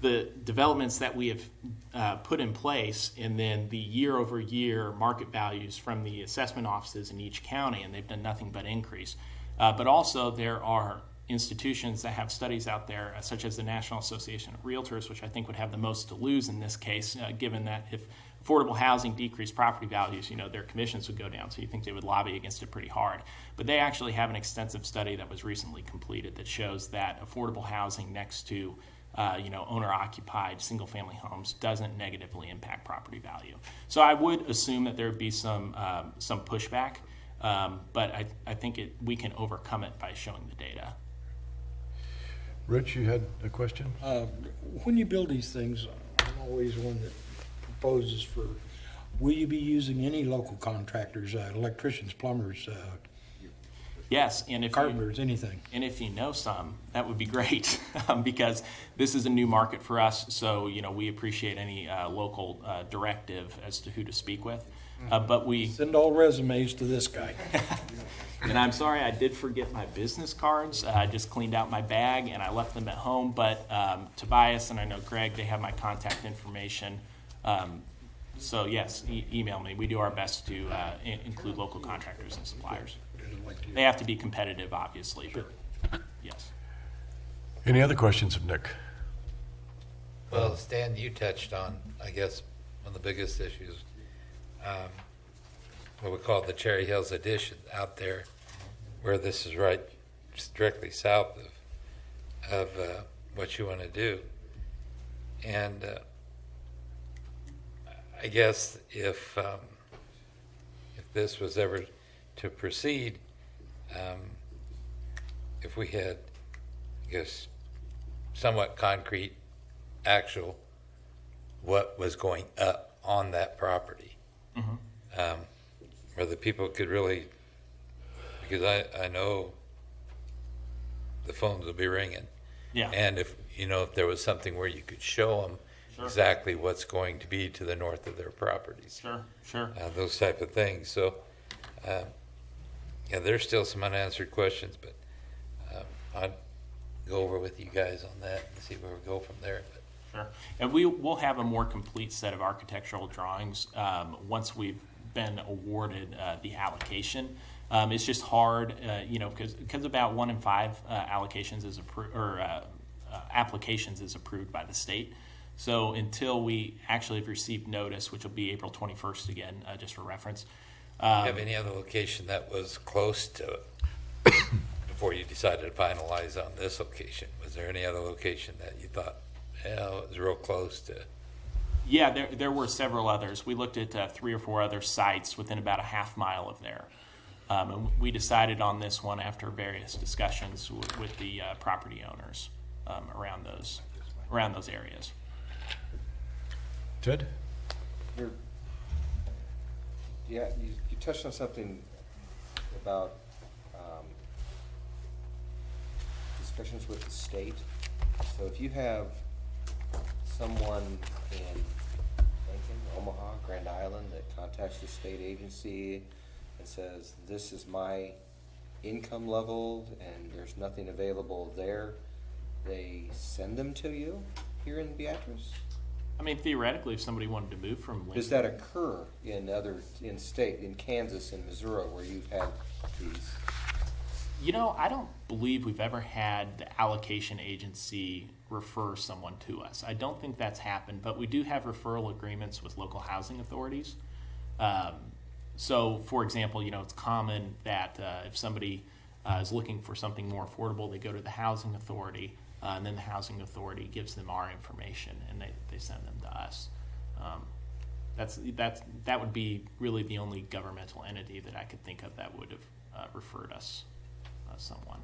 the developments that we have put in place, and then the year-over-year market values from the assessment offices in each county, and they've done nothing but increase. But also there are institutions that have studies out there, such as the National Association of Realtors, which I think would have the most to lose in this case, given that if affordable housing decreased property values, their commissions would go down. So you think they would lobby against it pretty hard. But they actually have an extensive study that was recently completed that shows that affordable housing next to owner-occupied single-family homes doesn't negatively impact property value. So I would assume that there would be some pushback, but I think we can overcome it by showing the data. Rich, you had a question? When you build these things, I'm always one that proposes for, will you be using any local contractors, electricians, plumbers, yes, and if carpenters, anything? And if you know some, that would be great, because this is a new market for us. So we appreciate any local directive as to who to speak with. But we send all resumes to this guy. And I'm sorry, I did forget my business cards. I just cleaned out my bag and I left them at home. But Tobias and I know Greg, they have my contact information. So yes, email me. We do our best to include local contractors and suppliers. They have to be competitive, obviously, but yes. Any other questions of Nick? Well, Stan, you touched on, I guess, one of the biggest issues, what we call the Cherry Hills Addition out there, where this is right directly south of what you want to do. And I guess if this was ever to proceed, if we had, I guess, somewhat concrete, actual, what was going up on that property, where the people could really, because I know the phones will be ringing. Yeah. And if there was something where you could show them exactly what's going to be to the north of their properties. Sure. Those type of things. So, there's still some unanswered questions, but I'd go over with you guys on that and see where we go from there. But. Sure. And we'll have a more complete set of architectural drawings once we've been awarded the allocation. It's just hard, because about 1 in 5 allocations is applications is approved by the state. So until we actually have received notice, which will be April 21st again, just for reference. Do you have any other location that was close to it before you decided to finalize on this location? Was there any other location that you thought, it was real close to? Yeah, there were several others. We looked at 3 or 4 other sites within about a half mile of there. And we decided on this one after various discussions with the property owners around those areas. Ted? Yeah, you touched on something about discussions with the state. So if you have someone in Lincoln, Omaha, Grand Island that contacts the state agency and says, this is my income level and there's nothing available there, they send them to you here in Beatrice? I mean, theoretically, if somebody wanted to move from Lincoln. Does that occur in Kansas and Missouri where you've had these? I don't believe we've ever had the allocation agency refer someone to us. I don't think that's happened, but we do have referral agreements with local housing authorities. So, for example, it's common that if somebody is looking for something more affordable, they go to the housing authority, and then the housing authority gives them our information, and they send them to us. That would be really the only governmental entity that I could think of that would have referred us someone.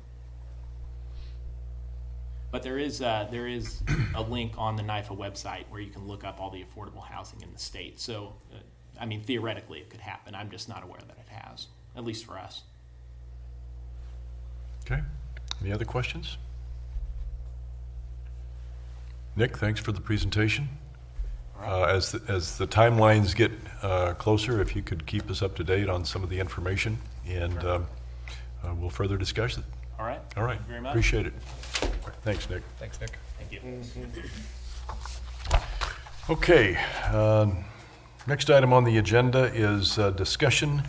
But there is a link on the NYFA website where you can look up all the affordable housing in the state. So, theoretically it could happen. I'm just not aware that it has, at least for us. Okay. Any other questions? Nick, thanks for the presentation. As the timelines get closer, if you could keep us up to date on some of the information, and we'll further discuss it. All right. All right. Thank you very much. Appreciate it. Thanks, Nick. Thanks, Nick. Thank you. Okay. Next item on the agenda is discussion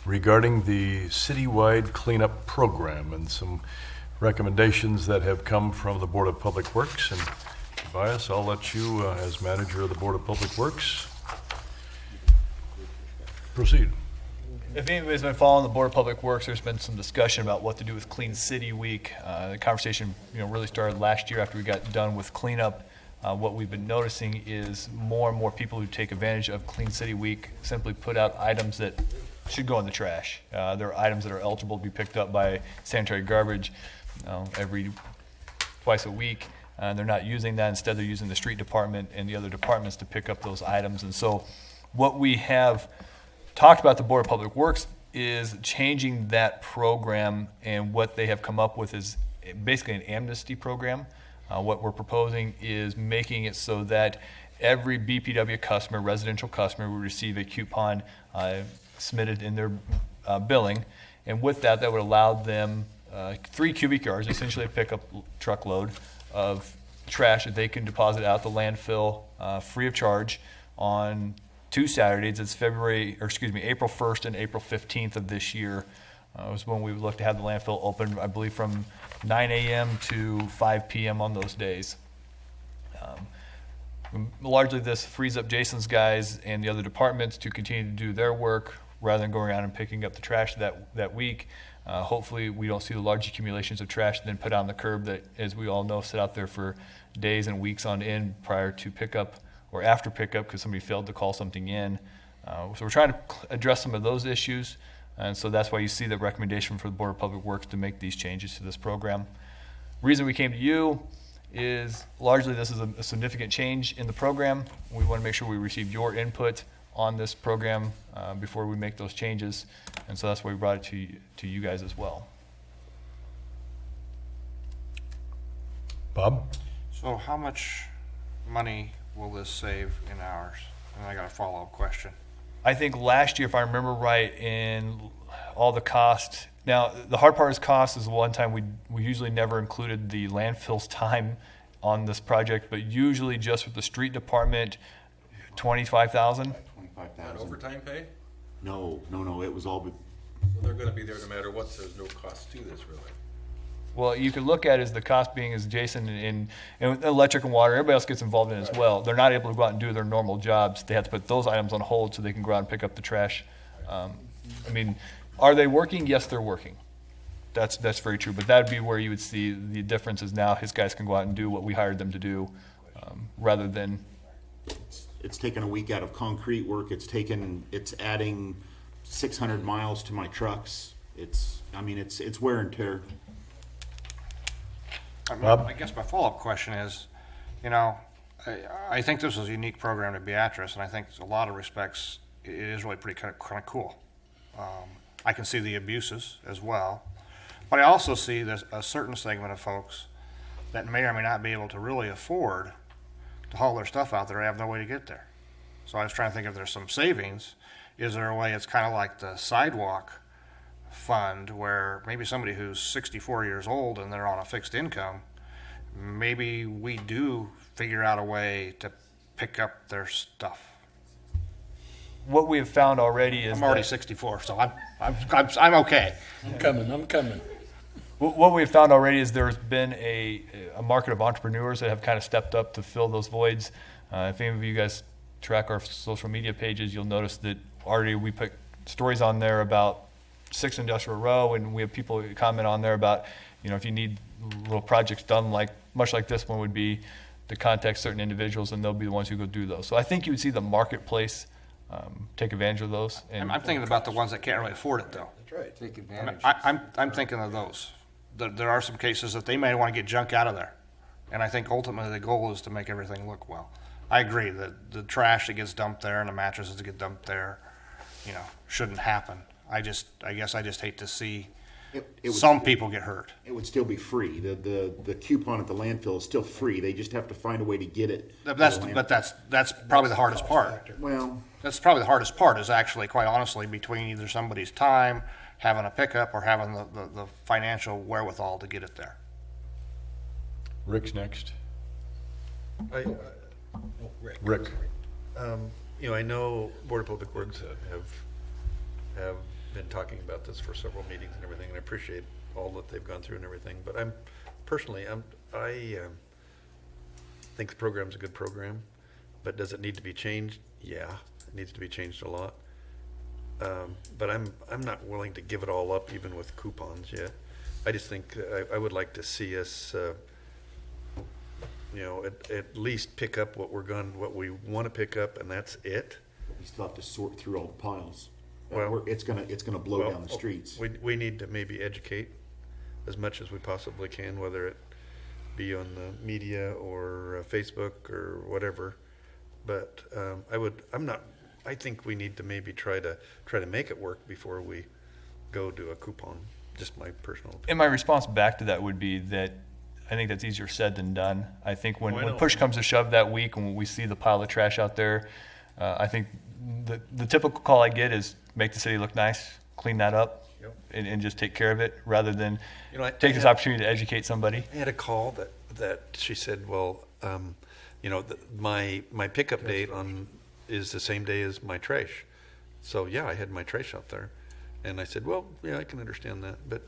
regarding the citywide cleanup program and some recommendations that have come from the Board of Public Works. And Tobias, I'll let you, as manager of the Board of Public Works, proceed. If anybody's been following the Board of Public Works, there's been some discussion about what to do with Clean City Week. The conversation, really started last year after we got done with cleanup. What we've been noticing is more and more people who take advantage of Clean City Week simply put out items that should go in the trash. There are items that are eligible to be picked up by sanitary garbage twice a week. They're not using that. Instead, they're using the street department and the other departments to pick up those items. And so what we have talked about the Board of Public Works is changing that program, and what they have come up with is basically an amnesty program. What we're proposing is making it so that every BPW customer, residential customer, will receive a coupon submitted in their billing, and with that would allow them 3 cubic yards, essentially a pickup truckload of trash that they can deposit out the landfill free of charge on 2 Saturdays. It's April 1st and April 15th of this year. Was when we would look to have the landfill open, I believe from 9 a.m. to 5 p.m. on those days. Largely this frees up Jason's guys and the other departments to continue to do their work rather than going around and picking up the trash that week. Hopefully we don't see the large accumulations of trash and then put on the curb that, as we all know, sit out there for days and weeks on end prior to pickup or after pickup because somebody failed to call something in. So we're trying to address some of those issues. And so that's why you see the recommendation for the Board of Public Works to make these changes to this program. Reason we came to you is largely this is a significant change in the program. We want to make sure we receive your input on this program before we make those changes. And so that's why we brought it to you guys as well. Bob? So how much money will this save in hours? And I got a follow-up question. I think last year, if I remember right, in all the cost. Now, the hard part is cost is the one time we usually never included the landfill's time on this project, but usually just with the street department, 25,000. 25,000. Overtime pay? No, it was all, So they're gonna be there no matter what, so there's no cost to this really. Well, you could look at it as the cost being as Jason and electric and water, everybody else gets involved in it as well. They're not able to go out and do their normal jobs. They have to put those items on hold so they can go out and pick up the trash. I mean, are they working? Yes, they're working. That's very true. But that'd be where you would see the difference is now his guys can go out and do what we hired them to do, rather than. it's taken a week out of concrete work. It's adding 600 miles to my trucks. It's wear and tear. Bob? I guess my follow-up question is, I think this is a unique program to Beatrice, and I think in a lot of respects it is really pretty kind of cool. I can see the abuses as well, but I also see there's a certain segment of folks that may or may not be able to really afford to haul their stuff out there and have no way to get there. So I was trying to think if there's some savings. Is there a way it's kind of like the sidewalk fund where maybe somebody who's 64 years old and they're on a fixed income, maybe we do figure out a way to pick up their stuff. What we have found already is I'm already 64, so I'm okay. I'm coming. What we've found already is there's been a market of entrepreneurs that have kind of stepped up to fill those voids. If any of you guys track our social media pages, you'll notice that already we put stories on there about 6th Industrial Row, and we have people comment on there about, if you need little projects done much like this one would be, to contact certain individuals, and they'll be the ones who go do those. So I think you would see the marketplace take advantage of those. And I'm thinking about the ones that can't really afford it, though. That's right. Take advantage. I'm thinking of those. There are some cases that they may want to get junk out of there. And I think ultimately the goal is to make everything look well. I agree that the trash that gets dumped there and the mattresses that get dumped there, shouldn't happen. I guess I just hate to see some people get hurt. It would still be free. The coupon at the landfill is still free. They just have to find a way to get it. But that's probably the hardest part. Well, That's probably the hardest part is actually, quite honestly, between either somebody's time, having a pickup, or having the financial wherewithal to get it there. Rick's next. Rick. I know Board of Public Works have been talking about this for several meetings and everything, and I appreciate all that they've gone through and everything. But I think the program's a good program, but does it need to be changed? Yeah, it needs to be changed a lot. But I'm not willing to give it all up, even with coupons yet. I just think I would like to see us, at least pick up what we want to pick up, and that's it. we still have to sort through all the piles. Well, It's gonna blow down the streets. We need to maybe educate as much as we possibly can, whether it be on the media or Facebook or whatever. But I think we need to maybe try to make it work before we go do a coupon. Just my personal opinion. And my response back to that would be that I think that's easier said than done. I think when push comes to shove that week, when we see the pile of trash out there, I think the typical call I get is make the city look nice, clean that up, and just take care of it, rather than take this opportunity to educate somebody. I had a call that she said, well, my pickup date is the same day as my trash. So yeah, I had my trash out there, and I said, well, yeah, I can understand that, but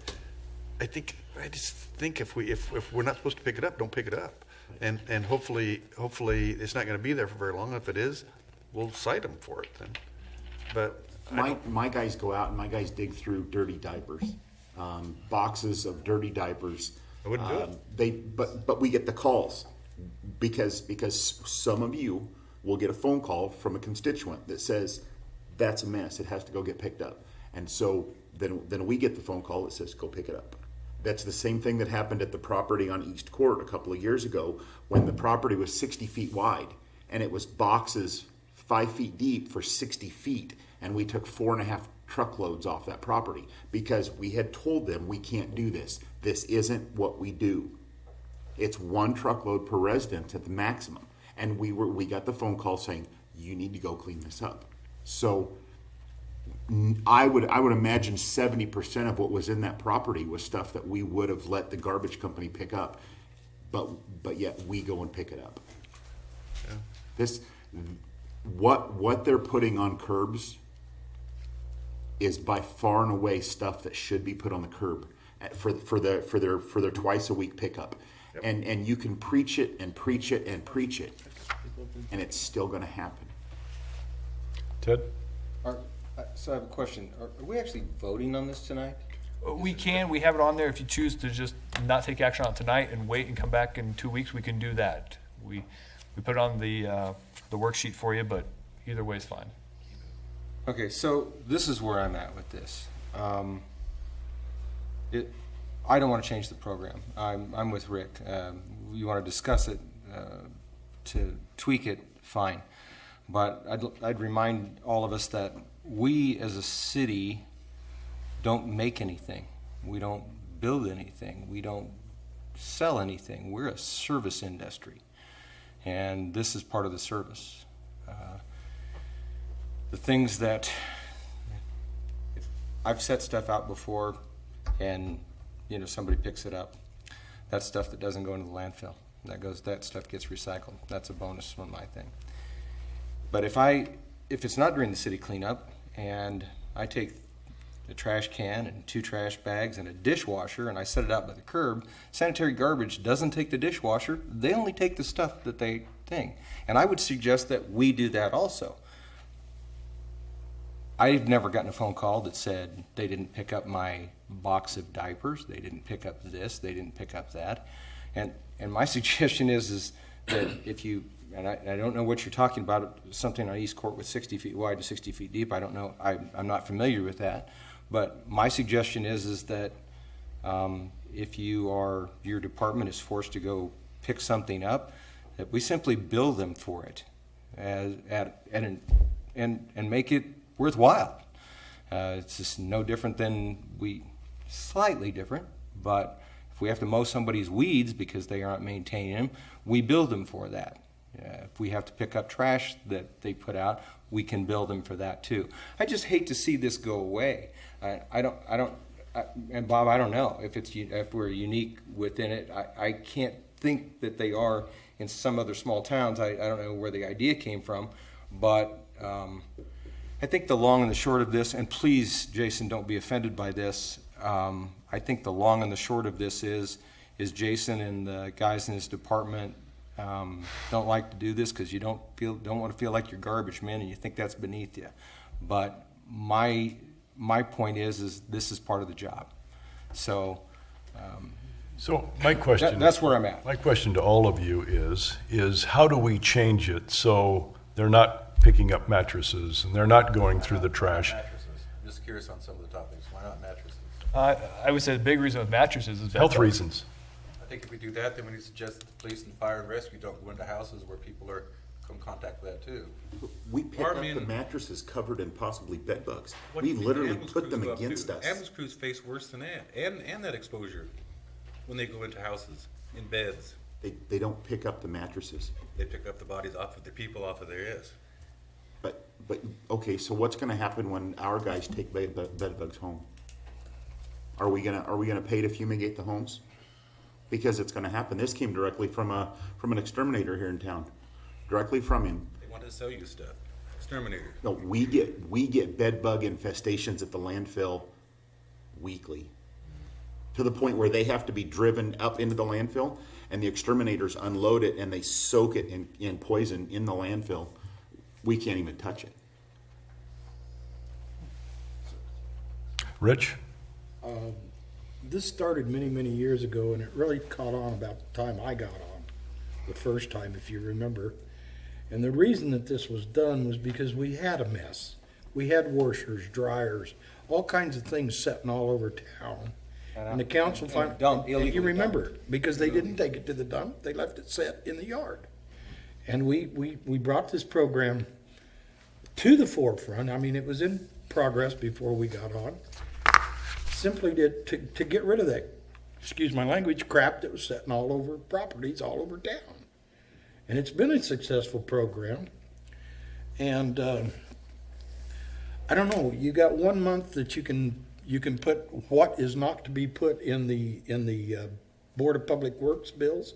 I just think if we're not supposed to pick it up, don't pick it up, and hopefully it's not going to be there for very long. If it is, we'll cite them for it then. But My guys go out and my guys dig through dirty diapers, boxes of dirty diapers. I wouldn't do it. But we get the calls because some of you will get a phone call from a constituent that says that's a mess. It has to go get picked up, and so then we get the phone call that says go pick it up. That's the same thing that happened at the property on East Court a couple of years ago when the property was 60 feet wide and it was boxes 5 feet deep for 60 feet, and we took 4.5 truckloads off that property because we had told them we can't do this. This isn't what we do. It's 1 truckload per resident at the maximum, and we got the phone call saying you need to go clean this up. So I would imagine 70% of what was in that property was stuff that we would have let the garbage company pick up, but yet we go and pick it up. Yeah. What they're putting on curbs is by far and away stuff that should be put on the curb for their twice a week pickup. Yep. And you can preach it and preach it and preach it, and it's still going to happen. Ted? So I have a question. Are we actually voting on this tonight? We can. We have it on there. If you choose to just not take action on it tonight and wait and come back in 2 weeks, we can do that. We put it on the worksheet for you, but either way is fine. Okay, so this is where I'm at with this. I don't want to change the program. I'm with Rick. You want to discuss it, to tweak it, fine. But I'd remind all of us that we as a city don't make anything. We don't build anything. We don't sell anything. We're a service industry. And this is part of the service. The things that I've set stuff out before and somebody picks it up. That's stuff that doesn't go into the landfill. That stuff gets recycled. That's a bonus on my thing. But if it's not during the city cleanup and I take a trash can and 2 trash bags and a dishwasher and I set it out by the curb, sanitary garbage doesn't take the dishwasher. They only take the stuff that they think. And I would suggest that we do that also. I've never gotten a phone call that said they didn't pick up my box of diapers, they didn't pick up this, they didn't pick up that. And my suggestion is that if you, and I don't know what you're talking about, something on East Court with 60 feet wide and 60 feet deep, I don't know, I'm not familiar with that. But my suggestion is that if your department is forced to go pick something up, that we simply bill them for it and make it worthwhile. It's just no different than slightly different, but if we have to mow somebody's weeds because they aren't maintaining them, we bill them for that. If we have to pick up trash that they put out, we can bill them for that too. I just hate to see this go away. And Bob, I don't know if we're unique within it. I can't think that they are in some other small towns. I don't know where the idea came from, but I think the long and the short of this, and please, Jason, don't be offended by this. I think the long and the short of this is Jason and the guys in his department don't like to do this because you don't want to feel like you're garbage men and you think that's beneath you. But my point is this is part of the job. So my question, that's where I'm at. My question to all of you is how do we change it so they're not picking up mattresses and they're not going through the trash? I'm just curious on some of the topics. Why not mattresses? I would say the big reason with mattresses is health reasons. I think if we do that, then we need to suggest that the police and fire and rescue don't go into houses where people are come contact with that too. We pick up the mattresses covered in possibly bed bugs. We literally put them against us. Ambulance crews face worse than that, and that exposure when they go into houses in beds. They don't pick up the mattresses. They pick up the bodies off of the people off of their ass. But okay, so what's going to happen when our guys take bed bugs home? Are we gonna pay to fumigate the homes? Because it's going to happen. This came directly from an exterminator here in town, directly from him. They want to sell you stuff. Exterminator. No, we get bed bug infestations at the landfill weekly, to the point where they have to be driven up into the landfill, and the exterminators unload it and they soak it in poison in the landfill. We can't even touch it. Rich? This started many, many years ago, and it really caught on about the time I got on, the first time, if you remember. And the reason that this was done was because we had a mess. We had washers, dryers, all kinds of things sitting all over town. And the council finally, and you remember, because they didn't take it to the dump, they left it set in the yard. And we brought this program to the forefront. I mean, it was in progress before we got on. Simply to get rid of that, excuse my language, crap that was sitting all over properties all over town. And it's been a successful program. And I don't know, you got 1 month that you can put what is not to be put in the Board of Public Works bills.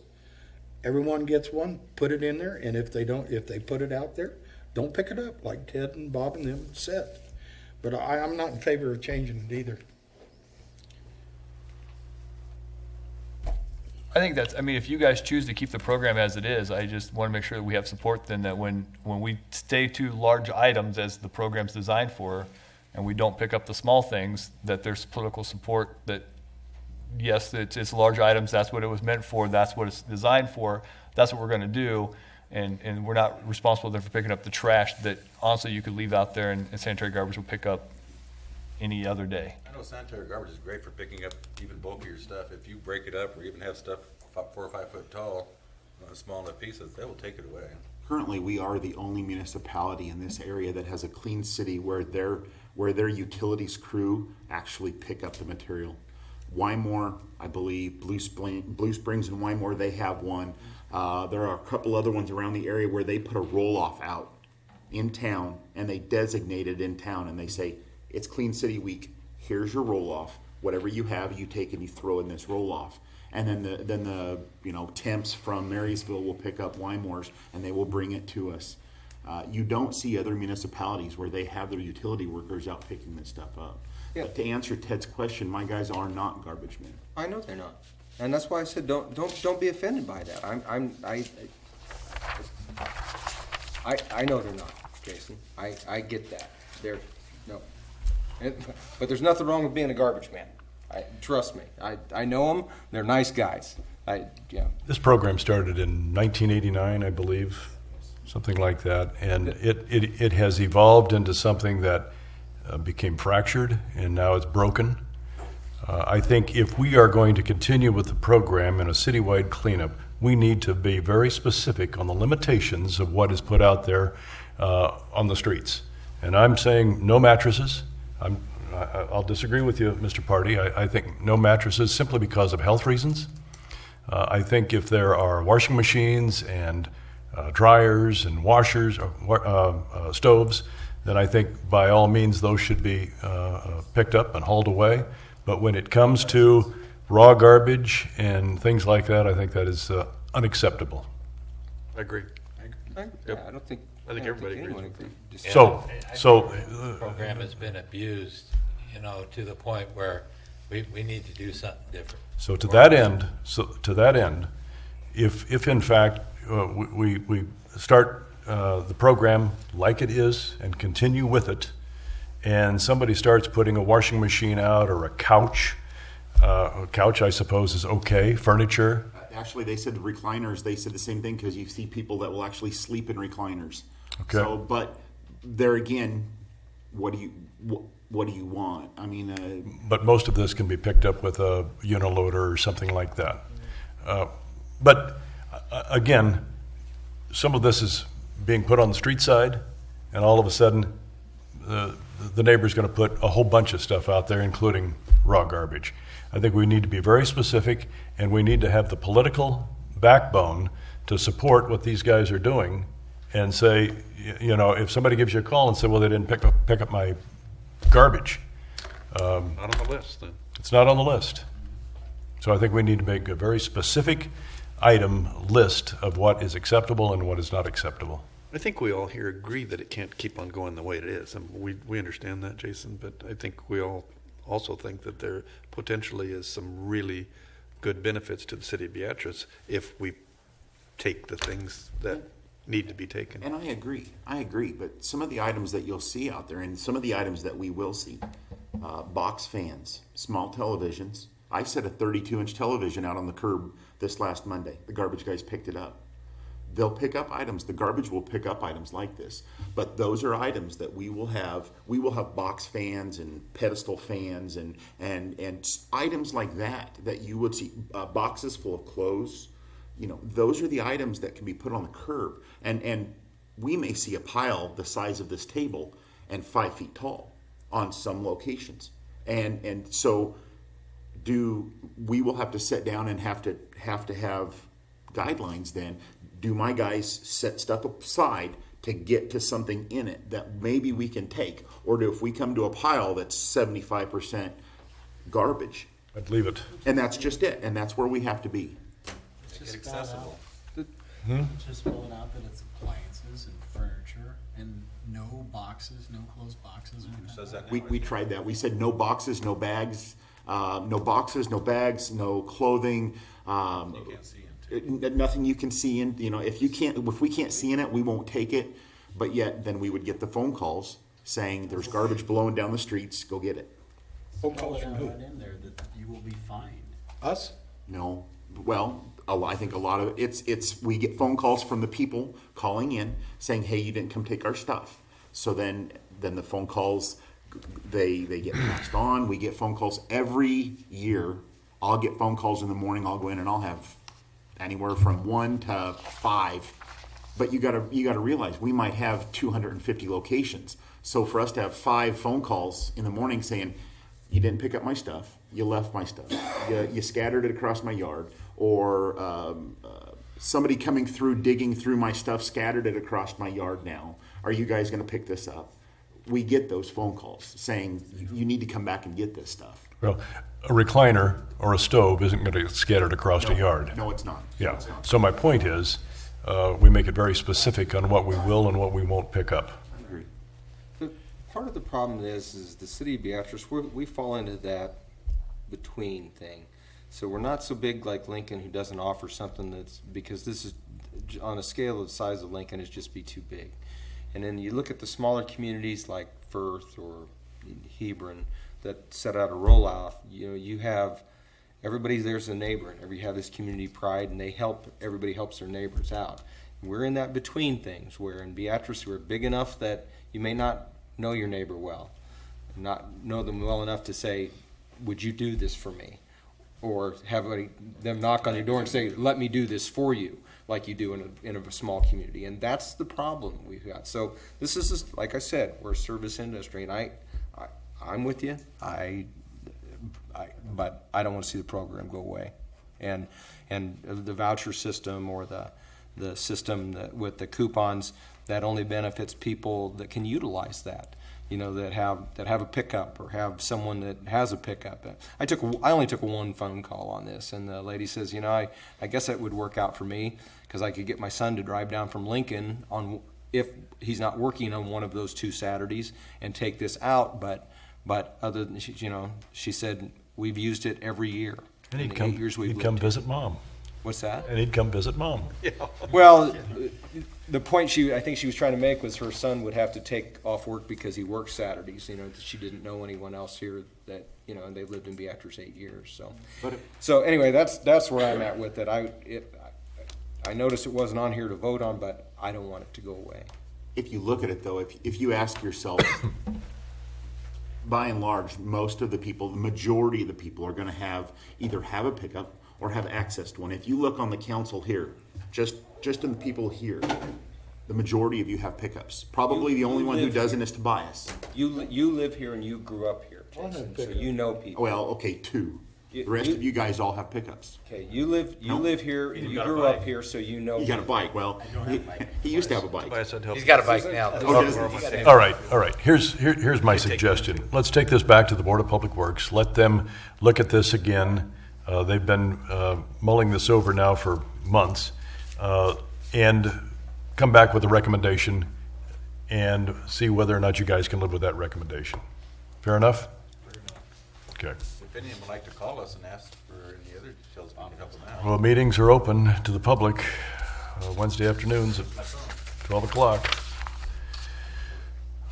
Everyone gets one, put it in there, and if they put it out there, don't pick it up, like Ted and Bob and them said. But I'm not in favor of changing it either. I think that's, I mean, if you guys choose to keep the program as it is, I just want to make sure that we have support then that when we stay to large items as the program's designed for, and we don't pick up the small things, that there's political support that, yes, it's large items, that's what it was meant for, that's what it's designed for, that's what we're going to do, and we're not responsible then for picking up the trash that honestly you could leave out there and sanitary garbage will pick up any other day. I know sanitary garbage is great for picking up even bulkier stuff. If you break it up or even have stuff 4 or 5 foot tall, small enough pieces, they will take it away. Currently, we are the only municipality in this area that has a clean city where their utilities crew actually pick up the material. Wymore, I believe, Blue Springs and Wymore, they have one. There are a couple other ones around the area where they put a roll-off out in town, and they designate it in town, and they say, it's Clean City Week, here's your roll-off. Whatever you have, you take and you throw in this roll-off. And then the temps from Marysville will pick up Wymore's and they will bring it to us. You don't see other municipalities where they have their utility workers out picking this stuff up. Yeah. But to answer Ted's question, my guys are not garbage men. I know they're not, and that's why I said don't be offended by that. I know they're not, Jason. I get that. But there's nothing wrong with being a garbage man. Trust me. I know them. They're nice guys. This program started in 1989, I believe, something like that, and it has evolved into something that became fractured, and now it's broken. I think if we are going to continue with the program in a citywide cleanup, we need to be very specific on the limitations of what is put out there on the streets. And I'm saying no mattresses. I'll disagree with you, Mr. Party. I think no mattresses simply because of health reasons. I think if there are washing machines and dryers and washers, stoves, then I think by all means those should be picked up and hauled away. But when it comes to raw garbage and things like that, I think that is unacceptable. I agree. I don't think everybody agrees. So The program has been abused, to the point where we need to do something different. So to that end, if in fact we start the program like it is and continue with it, and somebody starts putting a washing machine out or a couch I suppose is okay, furniture. Actually, they said the recliners, they said the same thing, because you see people that will actually sleep in recliners. Okay. So, but there again, what do you want? I mean, But most of this can be picked up with a uniloader or something like that. But again, some of this is being put on the street side, and all of a sudden, the neighbor's going to put a whole bunch of stuff out there, including raw garbage. I think we need to be very specific, and we need to have the political backbone to support what these guys are doing, and say, if somebody gives you a call and say, well, they didn't pick up my garbage. Not on the list, then. It's not on the list. So I think we need to make a very specific item list of what is acceptable and what is not acceptable. I think we all here agree that it can't keep on going the way it is, and we understand that, Jason, but I think we all also think that there potentially is some really good benefits to the city of Beatrice if we take the things that need to be taken. And I agree, but some of the items that you'll see out there, and some of the items that we will see, box fans, small televisions. I set a 32-inch television out on the curb this last Monday. The garbage guys picked it up. They'll pick up items. The garbage will pick up items like this. But those are items that we will have. We will have box fans and pedestal fans and items like that you would see. Boxes full of clothes. You know, those are the items that can be put on the curb. And we may see a pile the size of this table and 5 feet tall on some locations. And so we will have to sit down and have to have guidelines then. Do my guys set stuff aside to get to something in it that maybe we can take? Or do if we come to a pile that's 75% garbage? I'd leave it. And that's just it. And that's where we have to be. Make it accessible. Just spell it out that it's appliances and furniture and no boxes, no closed boxes. Says that now, We right? tried that. We said no boxes, no bags, no boxes, no bags, no clothing. You can't see into. Nothing you can see in. You know, if we can't see in it, we won't take it. But yet, then we would get the phone calls saying there's garbage blowing down the streets. Go get it. Phone calls from who? In there that you will be fined. Us? No. Well, I think a lot of it's we get phone calls from the people calling in saying, "Hey, you didn't come take our stuff." So then the phone calls they get passed on. We get phone calls every year. I'll get phone calls in the morning. I'll go in and I'll have anywhere from 1 to 5. But you got to realize we might have 250 locations. So for us to have 5 phone calls in the morning saying, "You didn't pick up my stuff. You left my stuff. You scattered it across my yard," or somebody coming through, digging through my stuff, scattered it across my yard now. Are you guys going to pick this up? We get those phone calls saying, "You need to come back and get this stuff." Well, a recliner or a stove isn't going to get scattered across a yard. No, it's not. Yeah. It's not. So my point is, we make it very specific on what we will and what we won't pick up. I agree. Part of the problem is the city of Beatrice, we fall into that between thing. So we're not so big like Lincoln, who doesn't offer something because this is, on a scale of the size of Lincoln, is just be too big. And then you look at the smaller communities like Firth or Hebron that set out a rollout. You have everybody there's a neighbor, and you have this community pride, and everybody helps their neighbors out. We're in that between things, where in Beatrice we're big enough that you may not know your neighbor well, not know them well enough to say, "Would you do this for me?" Or have them knock on your door and say, "Let me do this for you," like you do in a small community. And that's the problem we've got. So this is, like I said, we're a service industry, and I'm with you. But I don't want to see the program go away. And the voucher system or the system with the coupons, that only benefits people that can utilize that. That have a pickup or have someone that has a pickup. I only took one phone call on this, and the lady says, I guess that would work out for me because I could get my son to drive down from Lincoln if he's not working on one of those 2 Saturdays and take this out. But other than she said we've used it every year. And he'd in the 8 years we've he'd lived come here. visit Mom. What's that? And he'd come visit Mom. Yeah. Well, the point I think she was trying to make was her son would have to take off work because he works Saturdays. She didn't know anyone else here that and they've lived in Beatrice 8 years. So anyway, that's where I'm at with it. I noticed it wasn't on here to vote on, but I don't want it to go away. If you look at it though, if you ask yourself, by and large, most of the people, the majority of the people are going to either have a pickup or have access to one. If you look on the council here, just in the people here, the majority of you have pickups. Probably the only one who doesn't is Tobias. You live here and you grew up here, Jason, so you know people. Well, okay, 2. The rest of you guys all have pickups. Okay, you live here, you grew up here, so you know. You got a bike. Well, he used to have a bike. He's got a bike now. Oh, does he? All right. Here's my suggestion. Let's take this back to the Board of Public Works. Let them look at this again. They've bbeen mulling this over now for months, and come back with a recommendation and see whether or not you guys can live with that recommendation. Fair enough? Okay. If any of them would like to call us and ask for any other details, we can help them out. Well, meetings are open to the public Wednesday afternoons at 12 o'clock.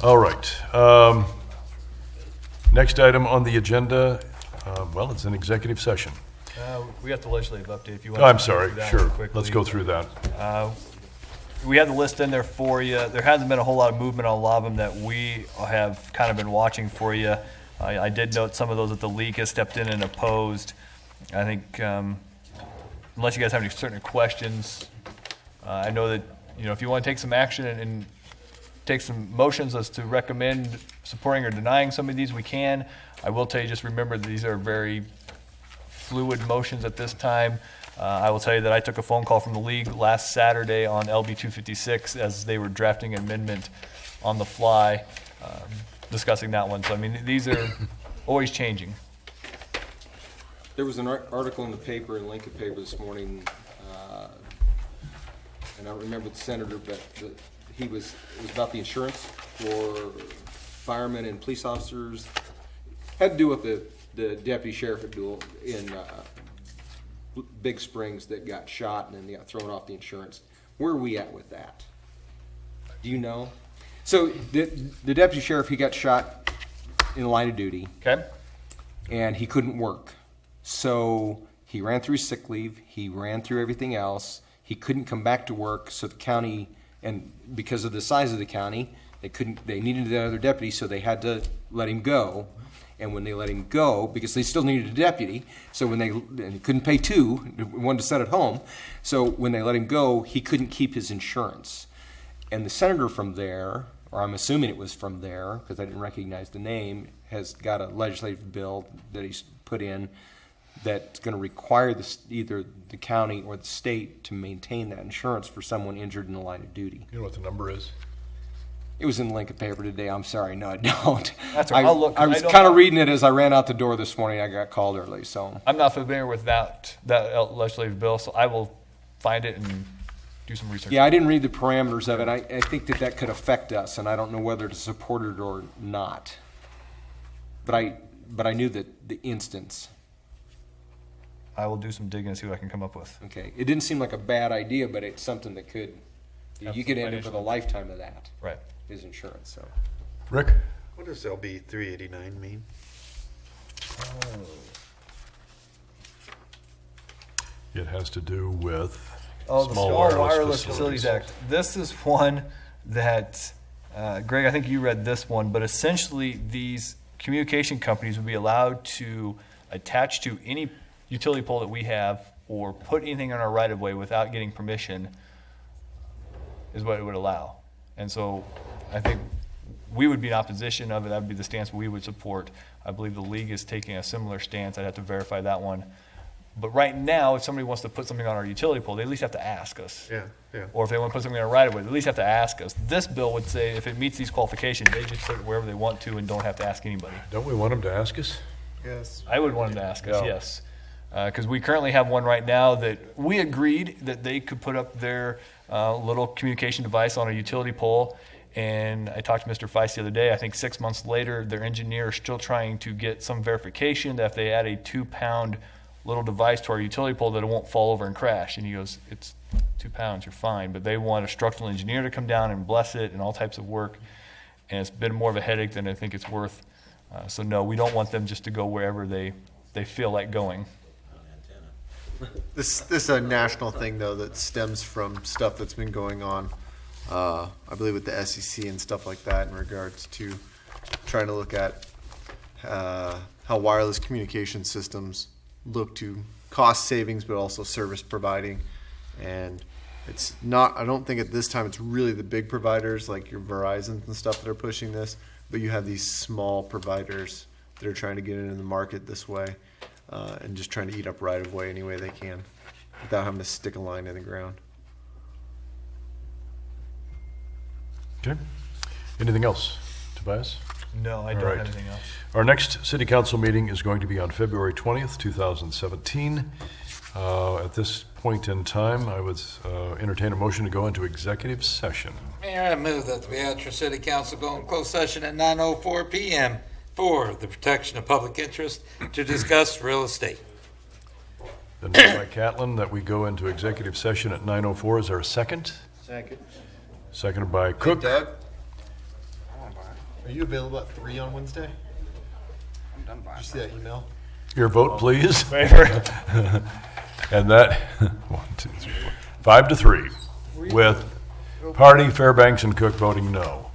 All right. Next item on the agenda, well, it's an executive session. We got the legislative update if you want. Oh, I'm to go sorry, through that sure. quickly. Let's go through that. We have the list in there for you. There hasn't been a whole lot of movement on a lot of them that we have kind of been watching for you. I did note some of those that the league has stepped in and opposed. I think, unless you guys have any certain questions, I know that, if you want to take some action and take some motions as to recommend supporting or denying some of these, we can. I will tell you, just remember that these are very fluid motions at this time. I will tell you that I took a phone call from the league last Saturday on LB 256 as they were drafting an amendment on the fly, discussing that one. So, these are always changing. There was an article in the paper, in Lincoln paper this morning, and I don't remember the senator, but it was about the insurance for firemen and police officers. Had to do with the deputy sheriff in Big Springs that got shot and then got thrown off the insurance. Where are we at with that? Do you know? So the deputy sheriff, he got shot in the line of duty. Okay. And he couldn't work. So he ran through sick leave. He ran through everything else. He couldn't come back to work. So the county, and because of the size of the county, they needed another deputy, so they had to let him go. And when they let him go, because they still needed a deputy, so and he couldn't pay two, one to sit at home. So when they let him go, he couldn't keep his insurance. And the senator from there, or I'm assuming it was from there, because I didn't recognize the name, has got a legislative bill that he's put in that's going to require either the county or the state to maintain that insurance for someone injured in the line of duty. You know what the number is? It was in the Lincoln paper today. I'm sorry. No, I don't. That's all right. I'll look. I was kind of reading it as I ran out the door this morning. I got called early, so. I'm not familiar with that legislative bill, so I will find it and do some research. Yeah, I didn't read the parameters of it. I think that could affect us, and I don't know whether to support it or not. But I knew that the instance. I will do some digging and see what I can come up with. Okay. It didn't seem like a bad idea, but it's something that could, you could end up with a lifetime of that. Right. His insurance, so. Rick? What does LB 389 mean? It has to do with the Small Wireless Facilities Act. This is one that, Greg, I think you read this one, but essentially these communication companies would be allowed to attach to any utility pole that we have or put anything on our right-of-way without getting permission is what it would allow. And so I think we would be in opposition of it. That would be the stance we would support. I believe the league is taking a similar stance. I'd have to verify that one. But right now, if somebody wants to put something on our utility pole, they at least have to ask us. Yeah. Or if they want to put something on a right-of-way, they at least have to ask us. This bill would say if it meets these qualifications, they just put it wherever they want to and don't have to ask anybody. Don't we want them to ask us? Yes. I would want them to ask us, yes. Because we currently have one right now that we agreed that they could put up their little communication device on a utility pole. And I talked to Mr. Feist the other day. I think 6 months later, their engineer is still trying to get some verification that if they add a 2-pound little device to our utility pole, that it won't fall over and crash. And he goes, it's 2 pounds, you're fine. But they want a structural engineer to come down and bless it and all types of work. And it's been more of a headache than I think it's worth. So no, we don't want them just to go wherever they feel like going. This is a national thing, though, that stems from stuff that's been going on, I believe, with the SEC and stuff like that in regards to trying to look at how wireless communication systems look to cost savings, but also service providing. And it's not, I don't think at this time it's really the big providers like your Verizons and stuff that are pushing this, but you have these small providers that are trying to get into the market this way. And just trying to eat up right of way any way they can without having to stick a line in the ground. Okay. Anything else, Tobias? No, I don't have anything else. Our next city council meeting is going to be on February 20th, 2017. At this point in time, I would entertain a motion to go into executive session. Mayor, I move that the Beatrice City Council go in closed session at 9:04 PM for the protection of public interest to discuss real estate. Been moved by Catlin that we go into executive session at 9:04. Is there a second? Second. Seconded by Cook. Doug, are you available at 3 on Wednesday? I'm done by Did you see that email? Your vote, please. Favor. And that, 1, 2, 3, 4, 5 to 3, with Hardy, Fairbanks, and Cook voting no.